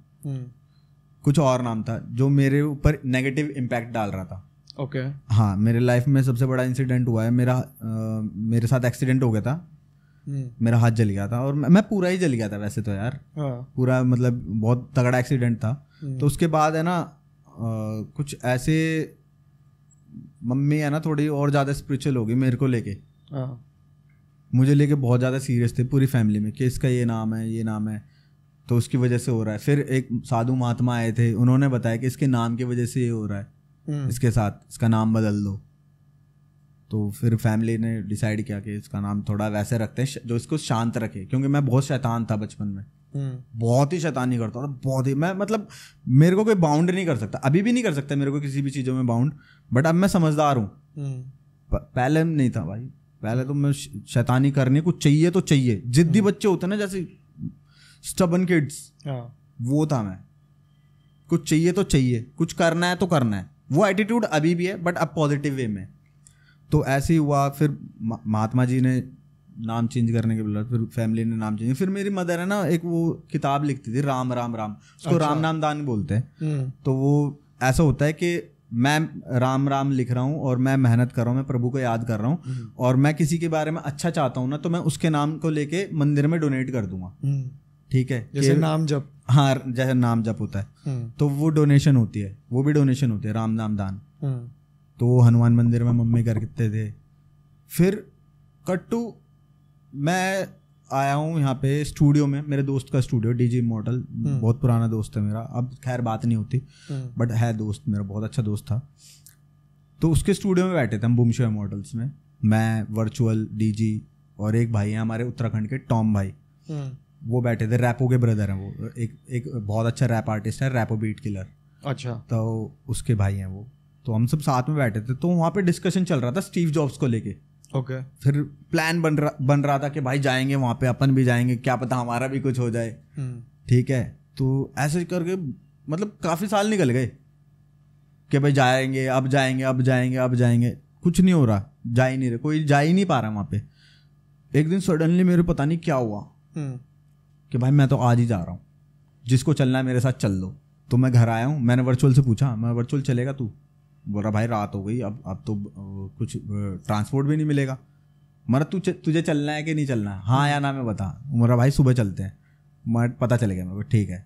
कुछ और नाम था जो मेरे ऊपर नेगेटिव इम्पैक्ट डाल रहा था। ओके हाँ, मेरे लाइफ में सबसे बड़ा इंसिडेंट हुआ है, मेरे साथ एक्सीडेंट हो गया था, मेरा हाथ जल गया था, और मैं पूरा ही जल गया था वैसे तो यार, पूरा मतलब बहुत तगड़ा एक्सीडेंट था। तो उसके बाद है ना कुछ ऐसे मम्मी है ना थोड़ी और ज़्यादा स्पिरिचुअल हो गई मेरे को लेके, मुझे लेके बहुत ज़्यादा सीरियस थे पूरी फैमिली में कि इसका ये नाम है तो उसकी वजह से हो रहा है। फिर एक साधु महात्मा आए थे, उन्होंने बताया कि इसके नाम की वजह से ये हो रहा है, इसके साथ इसका नाम बदल दो। तो फिर फैमिली ने डिसाइड किया कि इसका नाम थोड़ा वैसे रखते हैं जो इसको शांत रखे, क्योंकि मैं बहुत शैतान था बचपन में, बहुत ही शैतानी करता था, बहुत ही। मैं मतलब मेरे को कोई बाउंड नहीं कर सकता, अभी भी नहीं कर सकता मेरे को किसी भी चीज़ों में बाउंड, बट अब मैं समझदार हूँ। पहले नहीं था भाई, पहले तो मैं शैतानी करनी, कुछ चाहिए तो चाहिए, जिद्दी बच्चे होते ना जैसे स्टबन किड्स, वो था मैं। कुछ चाहिए तो चाहिए, कुछ करना है तो करना है, वो एटीट्यूड अभी भी है बट अब पॉजिटिव वे में। तो ऐसे ही हुआ, फिर महात्मा जी ने नाम चेंज करने के बोला, फिर फैमिली ने नाम चेंज, फिर मेरी मदर है ना एक वो किताब लिखती थी राम राम राम, उसको राम नाम दान बोलते हैं। तो वो ऐसा होता है कि मैं राम राम लिख रहा हूँ और मैं मेहनत कर रहा हूँ, मैं प्रभु को याद कर रहा हूँ और मैं किसी के बारे में अच्छा चाहता हूँ ना, तो मैं उसके नाम को लेके मंदिर में डोनेट कर दूंगा। ठीक है, जैसे नाम जप। हाँ, जैसे नाम जप होता है तो वो डोनेशन होती है, वो भी डोनेशन होती है, राम नाम दान। तो वो हनुमान मंदिर में मम्मी करते थे। फिर कट्टू मैं आया हूँ यहाँ पे स्टूडियो में, मेरे दोस्त का स्टूडियो डीजी इमॉर्टल, बहुत पुराना दोस्त है मेरा, अब खैर बात नहीं होती बट है दोस्त मेरा, बहुत अच्छा दोस्त था। तो उसके स्टूडियो में बैठे थे हम बूम शो इमॉर्टल्स में, मैं, वर्चुअल, डीजी और एक भाई है हमारे उत्तराखंड के टॉम भाई, वो बैठे थे। रैपो के ब्रदर हैं वो, एक बहुत अच्छा रैप आर्टिस्ट है, रैपो बीट किलर। अच्छा। तो उसके भाई हैं वो। तो हम सब साथ में बैठे थे, तो वहाँ पे डिस्कशन चल रहा था स्टीव जॉब्स को लेके। ओके। फिर प्लान बन रहा था कि भाई जाएंगे वहाँ पे, अपन भी जाएंगे, क्या पता हमारा भी कुछ हो जाए। ठीक है, तो ऐसे करके मतलब काफ़ी साल निकल गए कि भाई जाएंगे, अब जाएंगे, अब जाएंगे, अब जाएंगे, कुछ नहीं हो रहा, जा ही नहीं रहे, कोई जा ही नहीं पा रहा वहाँ पे। एक दिन सडनली मेरे पता नहीं क्या हुआ कि भाई मैं तो आज ही जा रहा हूँ, जिसको चलना है मेरे साथ चल दो। तो मैं घर आया हूँ, मैंने वर्चुअल से पूछा, मैं वर्चुअल चलेगा तू? बोला भाई रात हो गई, अब तो कुछ ट्रांसपोर्ट भी नहीं मिलेगा। मरा तुझे चलना है कि नहीं चलना है? हाँ या ना में बता। मेरा भाई सुबह चलते हैं। मैं पता चल गया मेरे को, ठीक है।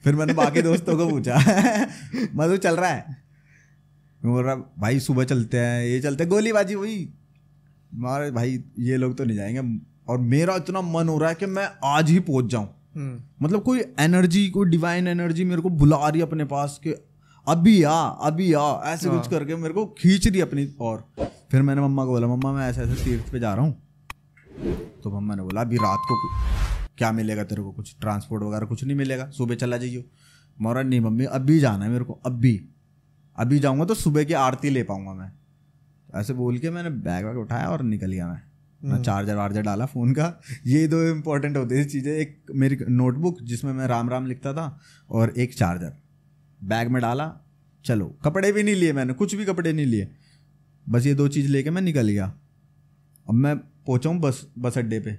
फिर मैंने बाकी दोस्तों को पूछा, मैं तो चल रहा है? बोल रहा भाई सुबह चलते हैं, ये चलते हैं, गोलीबाजी हुई। मारे भाई ये लोग तो नहीं जाएंगे, और मेरा इतना मन हो रहा है कि मैं आज ही पहुंच जाऊं। मतलब कोई एनर्जी, कोई डिवाइन एनर्जी मेरे को बुला रही है अपने पास कि अभी आ, ऐसे कुछ करके मेरे को खींच रही अपनी। और फिर मैंने मम्मा को बोला, मम्मा मैं ऐसे ऐसे तीर्थ पे जा रहा हूँ। तो मम्मा ने बोला अभी रात को क्या मिलेगा तेरे को, कुछ ट्रांसपोर्ट वगैरह कुछ नहीं मिलेगा, सुबह चला जाइयो। मोरा नहीं मम्मी अभी जाना है मेरे को, अभी जाऊँगा तो सुबह की आरती ले पाऊँगा मैं। ऐसे बोल के मैंने बैग वैग उठाया और निकल गया मैं। चार्जर वार्जर डाला फ़ोन का, ये दो इम्पोर्टेंट होती थी चीज़ें, एक मेरी नोटबुक जिसमें मैं राम राम लिखता था और एक चार्जर, बैग में डाला, चलो। कपड़े भी नहीं लिए मैंने, कुछ भी कपड़े नहीं लिए, बस ये दो चीज़ लेके मैं निकल गया। अब मैं पहुँचा हूँ बस अड्डे पे।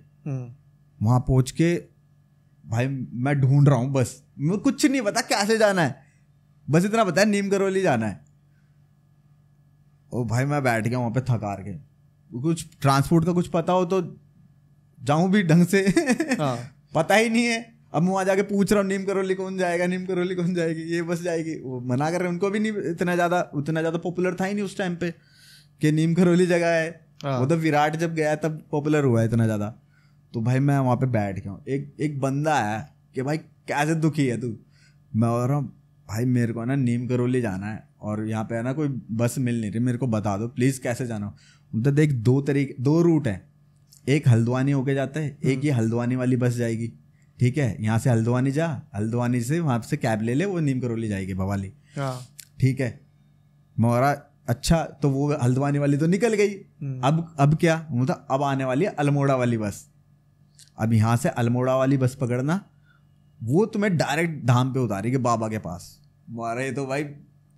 वहाँ पहुँच के भाई मैं ढूंढ रहा हूँ बस, मुझे कुछ नहीं पता कैसे जाना है, बस इतना पता है नीम करौली जाना है। ओ भाई मैं बैठ गया वहाँ पे थक हार के, कुछ ट्रांसपोर्ट का कुछ पता हो तो जाऊँ भी ढंग से। पता ही नहीं है। अब मैं वहाँ जाके पूछ रहा हूँ नीम करौली कौन जाएगा, नीम करौली कौन जाएगी, ये बस जाएगी। वो मना कर रहे हैं, उनको भी नहीं उतना ज़्यादा पॉपुलर था ही नहीं उस टाइम पे कि नीम करौली जगह है। वो तो विराट जब गया तब पॉपुलर हुआ है इतना ज़्यादा। तो भाई मैं वहाँ पे बैठ गया हूँ, एक बंदा आया कि भाई कैसे दुखी है तू? मैं बोल रहा हूँ भाई मेरे को ना नीम करौली जाना है और यहाँ पे है ना कोई बस मिल नहीं रही, मेरे को बता दो प्लीज़ कैसे जाना हो। तो देख दो रूट है, एक हल्द्वानी होके जाता है, एक ये हल्द्वानी वाली बस जाएगी। ठीक है, यहाँ से हल्द्वानी जा, हल्द्वानी से वहाँ से कैब ले ले, वो नीम करौली जाएगी भवाली। ठीक है, मोरा अच्छा, तो वो हल्द्वानी वाली तो निकल गई। अब क्या मतलब, अब आने वाली है अल्मोड़ा वाली बस। अब यहाँ से अल्मोड़ा वाली बस पकड़ना, वो तुम्हें डायरेक्ट धाम पे उतारेगी बाबा के पास। मारे तो भाई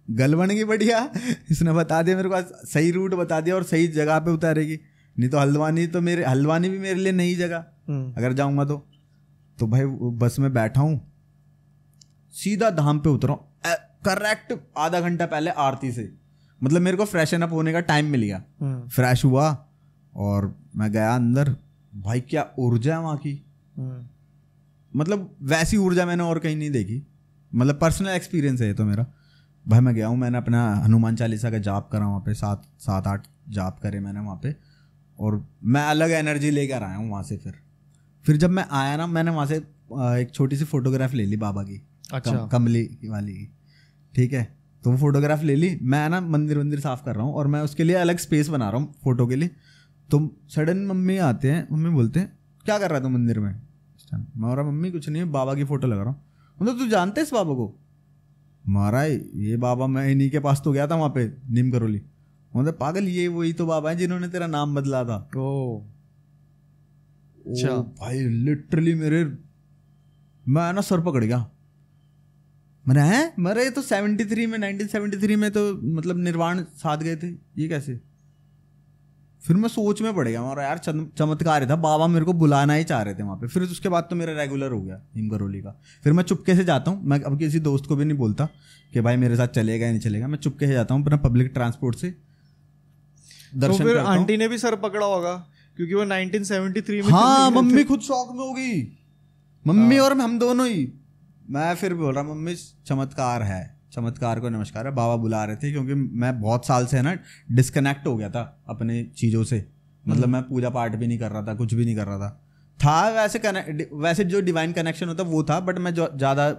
गल बन गई बढ़िया, इसने बता दिया मेरे को, सही रूट बता दिया और सही जगह पे उतारेगी। नहीं तो हल्द्वानी भी मेरे लिए नई जगह अगर जाऊँगा तो भाई बस में बैठा हूँ, सीधा धाम पे उतरा हूँ करेक्ट आधा घंटा पहले आरती से। मतलब मेरे को फ्रेशन अप होने का टाइम मिल गया। फ्रेश हुआ और मैं गया अंदर। भाई क्या ऊर्जा है वहाँ की, मतलब वैसी ऊर्जा मैंने और कहीं नहीं देखी। मतलब पर्सनल एक्सपीरियंस है ये तो मेरा। भाई मैं गया हूँ, मैंने अपना हनुमान चालीसा का जाप करा वहाँ पे, 7-8 जाप करे मैंने वहाँ पे, और मैं अलग एनर्जी लेकर आया हूँ वहाँ से। फिर जब मैं आया ना, मैंने वहाँ से एक छोटी सी फोटोग्राफ ले ली बाबा की। अच्छा। कमली वाली की। ठीक है, तो वो फोटोग्राफ ले ली। मैं ना मंदिर साफ कर रहा हूँ और मैं उसके लिए अलग स्पेस बना रहा हूँ फोटो के लिए। तो सडन मम्मी आते हैं, मम्मी बोलते हैं क्या कर रहा था मंदिर में? मैं बोला मम्मी कुछ नहीं, बाबा की फोटो लगा रहा हूँ। मतलब तू जानते इस बाबा को? मारा ये बाबा, मैं इन्हीं के पास तो गया था वहाँ पे नीम करौली। मतलब पागल, ये वही तो बाबा है जिन्होंने तेरा नाम बदला था। ओ भाई लिटरली मैं ना सर पकड़ गया। मैंने हैं मरे तो 73 में 1973 में तो मतलब निर्वाण साथ गए थे, ये कैसे? फिर मैं सोच में पड़ गया और यार चमत्कार था, बाबा मेरे को बुलाना ही चाह रहे थे वहाँ पे। फिर उसके बाद तो मेरा रेगुलर हो गया हिम करौली का। फिर मैं चुपके से जाता हूँ, मैं अब किसी दोस्त को भी नहीं बोलता कि भाई मेरे साथ चलेगा या नहीं चलेगा, मैं चुपके से जाता हूँ अपना पब्लिक ट्रांसपोर्ट से दर्शन। तो फिर आंटी ने भी सर पकड़ा होगा क्योंकि वो 1973 में। हाँ, मम्मी खुद शौक में हो गई, मम्मी और हम दोनों ही। मैं फिर बोल रहा मम्मी चमत्कार है, चमत्कार को नमस्कार है, बाबा बुला रहे थे। क्योंकि मैं बहुत साल से ना डिस्कनेक्ट हो गया था अपने चीज़ों से, मतलब मैं पूजा पाठ भी नहीं कर रहा था, कुछ भी नहीं कर रहा था वैसे जो डिवाइन कनेक्शन होता वो था, बट मैं ज़्यादा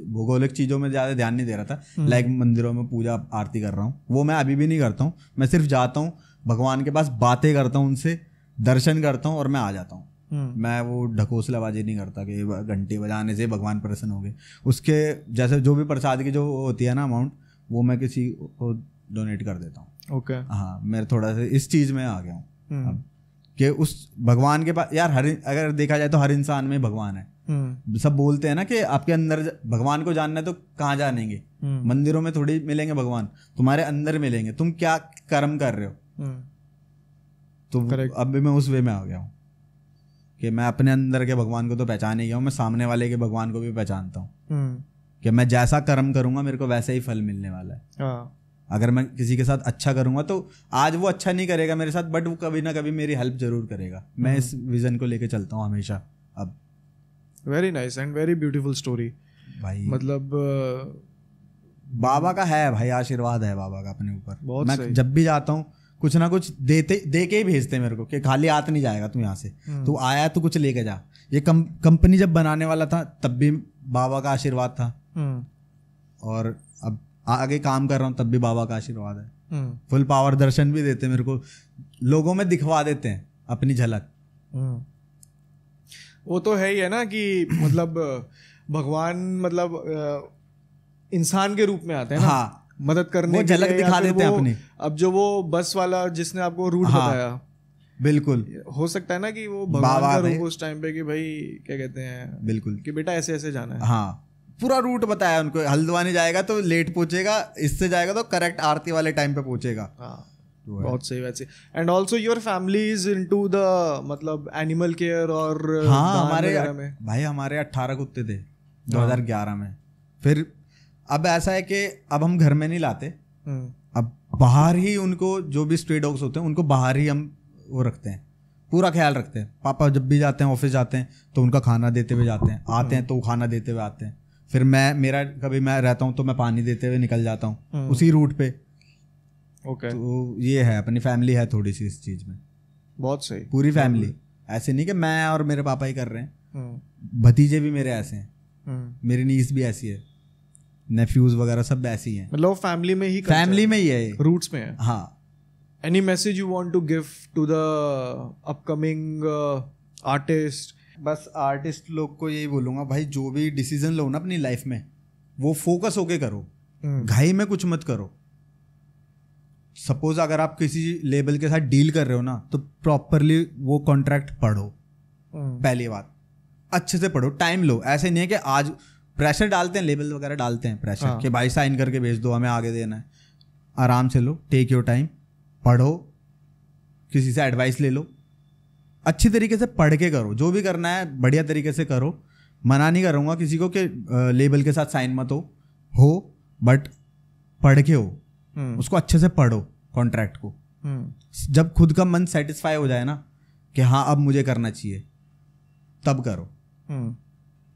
भौगोलिक चीज़ों में ज़्यादा ध्यान नहीं दे रहा था। लाइक मंदिरों में पूजा आरती कर रहा हूँ, वो मैं अभी भी नहीं करता हूँ। मैं सिर्फ जाता हूँ भगवान के पास, बातें करता हूँ उनसे, दर्शन करता हूँ और मैं आ जाता हूँ। मैं वो ढकोसलाबाजी नहीं करता कि घंटी बजाने से भगवान प्रसन्न हो गए। उसके जैसे जो भी प्रसाद की जो होती है ना अमाउंट, वो मैं किसी को डोनेट कर देता हूँ। ओके। हाँ, मैं थोड़ा सा इस चीज़ में आ गया हूँ अब कि उस भगवान के पास यार अगर देखा जाए तो हर इंसान में भगवान है। सब बोलते हैं ना कि आपके अंदर भगवान को जानना है तो कहाँ जानेंगे? मंदिरों में थोड़ी मिलेंगे भगवान, तुम्हारे अंदर मिलेंगे। तुम क्या कर्म कर रहे हो? तो अब भी मैं उस वे में आ गया हूँ कि मैं अपने अंदर के भगवान को तो पहचान ही गया हूँ, मैं सामने वाले के भगवान को भी पहचानता हूँ कि मैं जैसा कर्म करूंगा मेरे को वैसा ही फल मिलने वाला है। अगर मैं किसी के साथ अच्छा करूंगा तो आज वो अच्छा नहीं करेगा मेरे साथ, बट वो कभी ना कभी मेरी हेल्प जरूर करेगा। मैं इस विजन को लेके चलता हूँ हमेशा। अब very nice and very beautiful story भाई। मतलब बाबा का है भाई, आशीर्वाद है बाबा का अपने ऊपर। मैं जब भी जाता हूँ कुछ ना कुछ दे के ही भेजते मेरे को कि खाली हाथ नहीं जाएगा तू यहाँ से, तू आया तो कुछ लेके जा। ये कंपनी जब बनाने वाला था तब भी बाबा का आशीर्वाद था, और अब आगे काम कर रहा हूँ तब भी बाबा का आशीर्वाद है। फुल पावर दर्शन भी देते मेरे को, लोगों में दिखवा देते हैं अपनी झलक। वो तो है ही है ना कि मतलब भगवान मतलब इंसान के रूप में आते हैं ना। हाँ, मदद करने, वो झलक दिखा देते हैं अपनी। अब जो वो बस वाला जिसने आपको रूट बताया, बिल्कुल हो सकता है ना कि वो भगवान का रूप उस टाइम पे कि भाई क्या कहते हैं, बिल्कुल कि बेटा ऐसे ऐसे जाना है। हाँ, पूरा रूट बताया उनको। हल्द्वानी जाएगा तो लेट पहुंचेगा, इससे जाएगा तो करेक्ट आरती वाले टाइम पे पहुंचेगा। हाँ, बहुत सही वैसे। And also your family is into the मतलब एनिमल केयर और भाई हमारे 18 कुत्ते थे 2011 में। फिर अब ऐसा है कि अब हम घर में नहीं लाते, अब बाहर ही उनको, जो भी स्ट्रे डॉग्स होते हैं उनको बाहर ही हम वो रखते हैं, पूरा ख्याल रखते हैं। पापा जब भी जाते हैं ऑफिस जाते हैं तो उनका खाना देते हुए जाते हैं, आते हैं तो खाना देते हुए आते हैं। फिर कभी मैं रहता हूँ तो मैं पानी देते हुए निकल जाता हूँ उसी रूट पे। ओके। तो ये है, अपनी फैमिली है थोड़ी सी इस चीज में। बहुत सही, पूरी फैमिली। ऐसे नहीं कि मैं और मेरे पापा ही कर रहे हैं, भतीजे भी मेरे ऐसे हैं, मेरी नीस भी ऐसी है, नेफ्यूज वगैरह सब ऐसी हैं। मतलब फैमिली में ही है, रूट्स में है। हाँ। Any message you want to give to the upcoming artist? बस आर्टिस्ट लोग को यही बोलूंगा भाई, जो भी डिसीजन लो ना अपनी लाइफ में वो फोकस होके करो, घाई में कुछ मत करो। सपोज अगर आप किसी लेबल के साथ डील कर रहे हो ना तो प्रॉपरली वो कॉन्ट्रैक्ट पढ़ो। पहली बात अच्छे से पढ़ो, टाइम लो। ऐसे नहीं है कि आज प्रेशर डालते हैं, लेबल वगैरह डालते हैं प्रेशर कि भाई साइन करके भेज दो, हमें आगे देना है। आराम से लो, टेक योर टाइम, पढ़ो, किसी से एडवाइस ले लो, अच्छी तरीके से पढ़ के करो। जो भी करना है बढ़िया तरीके से करो। मना नहीं करूँगा किसी को कि लेबल के साथ साइन मत हो, बट पढ़ के हो, उसको अच्छे से पढ़ो कॉन्ट्रैक्ट को। जब खुद का मन सेटिस्फाई हो जाए ना कि हाँ अब मुझे करना चाहिए, तब करो।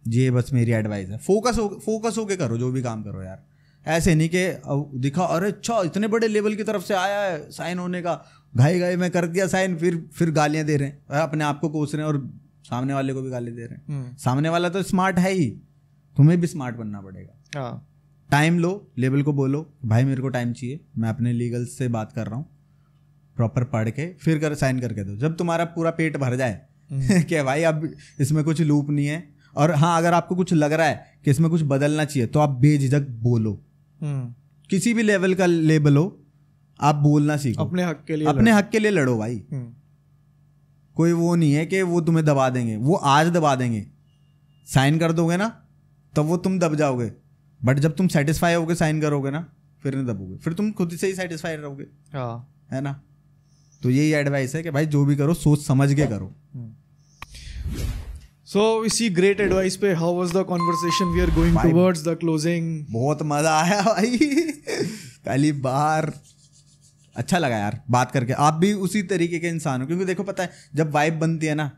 ये बस मेरी एडवाइस है। फोकस होके करो जो भी काम करो यार। ऐसे नहीं कि दिखा अरे अच्छा इतने बड़े लेवल की तरफ से आया है साइन होने का, घाई में कर दिया साइन, फिर गालियां दे रहे हैं, अपने आप को कोस रहे हैं और सामने वाले को भी गाली दे रहे हैं। सामने वाला तो स्मार्ट है ही, तुम्हें भी स्मार्ट बनना पड़ेगा। टाइम लो, लेवल को बोलो भाई मेरे को टाइम चाहिए, मैं अपने लीगल से बात कर रहा हूँ, प्रॉपर पढ़ के फिर साइन करके दो। जब तुम्हारा पूरा पेट भर जाए कि भाई अब इसमें कुछ लूप नहीं है, और हाँ अगर आपको कुछ लग रहा है कि इसमें कुछ बदलना चाहिए तो आप बेझिझक बोलो। किसी भी लेवल का लेबल हो, आप बोलना सीखो। अपने हक के लिए लड़ो भाई। कोई वो नहीं है कि वो तुम्हें दबा देंगे, वो आज दबा देंगे। साइन कर दोगे ना तब वो तुम दब जाओगे, बट जब तुम सेटिस्फाई होगे साइन करोगे ना, फिर नहीं दबोगे, फिर तुम खुद से ही सेटिस्फाई रहोगे। हाँ, है ना। तो यही एडवाइस है कि भाई जो भी करो सोच समझ के करो। So इसी ग्रेट एडवाइस पे how was the conversation, we are going towards the closing. बहुत मजा आया भाई पहली बार, अच्छा लगा यार बात करके। आप भी उसी तरीके के इंसान हो, क्योंकि देखो पता है जब वाइब बनती है ना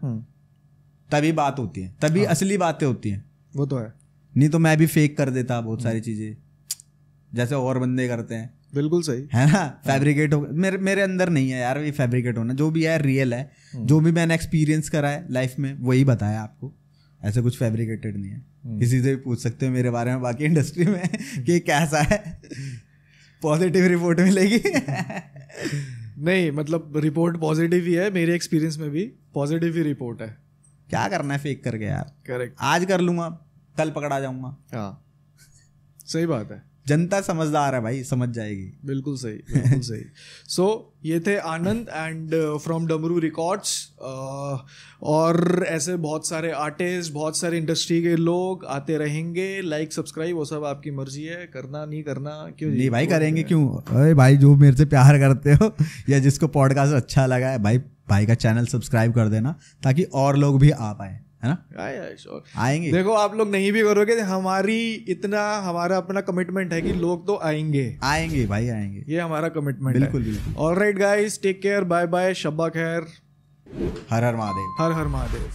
तभी बात होती है, तभी असली बातें होती हैं। वो तो है, नहीं तो मैं भी फेक कर देता बहुत सारी चीजें, जैसे और बंदे करते हैं। बिल्कुल सही है ना, फैब्रिकेट हो। मेरे अंदर नहीं है यार ये फैब्रिकेट होना, जो भी है रियल है। जो भी मैंने एक्सपीरियंस करा है लाइफ में वही बताया आपको, ऐसे कुछ फैब्रिकेटेड नहीं है। किसी से भी पूछ सकते हो मेरे बारे में बाकी इंडस्ट्री में कि कैसा है, पॉजिटिव रिपोर्ट मिलेगी नहीं मतलब रिपोर्ट पॉजिटिव ही है, मेरे एक्सपीरियंस में भी पॉजिटिव ही रिपोर्ट है। क्या करना है फेक करके यार। करेक्ट, आज कर लूंगा कल पकड़ा जाऊंगा। हाँ सही बात है, जनता समझदार है भाई, समझ जाएगी। बिल्कुल सही, बिल्कुल सही। सो ये थे आनंद एंड फ्रॉम डमरू रिकॉर्ड्स। और ऐसे बहुत सारे आर्टिस्ट, बहुत सारे इंडस्ट्री के लोग आते रहेंगे। लाइक सब्सक्राइब वो सब आपकी मर्जी है, करना नहीं करना क्यों नहीं भाई करेंगे क्यों। अरे भाई जो मेरे से प्यार करते हो या जिसको पॉडकास्ट अच्छा लगा है भाई का चैनल सब्सक्राइब कर देना, ताकि और लोग भी आ पाए, है ना। sure. आएंगे। देखो आप लोग नहीं भी करोगे, हमारा अपना कमिटमेंट है कि लोग तो आएंगे भाई आएंगे, ये हमारा कमिटमेंट है। बिल्कुल। Alright guys, take care, bye bye, शब्बा खैर, हर हर महादेव। हर हर महादेव।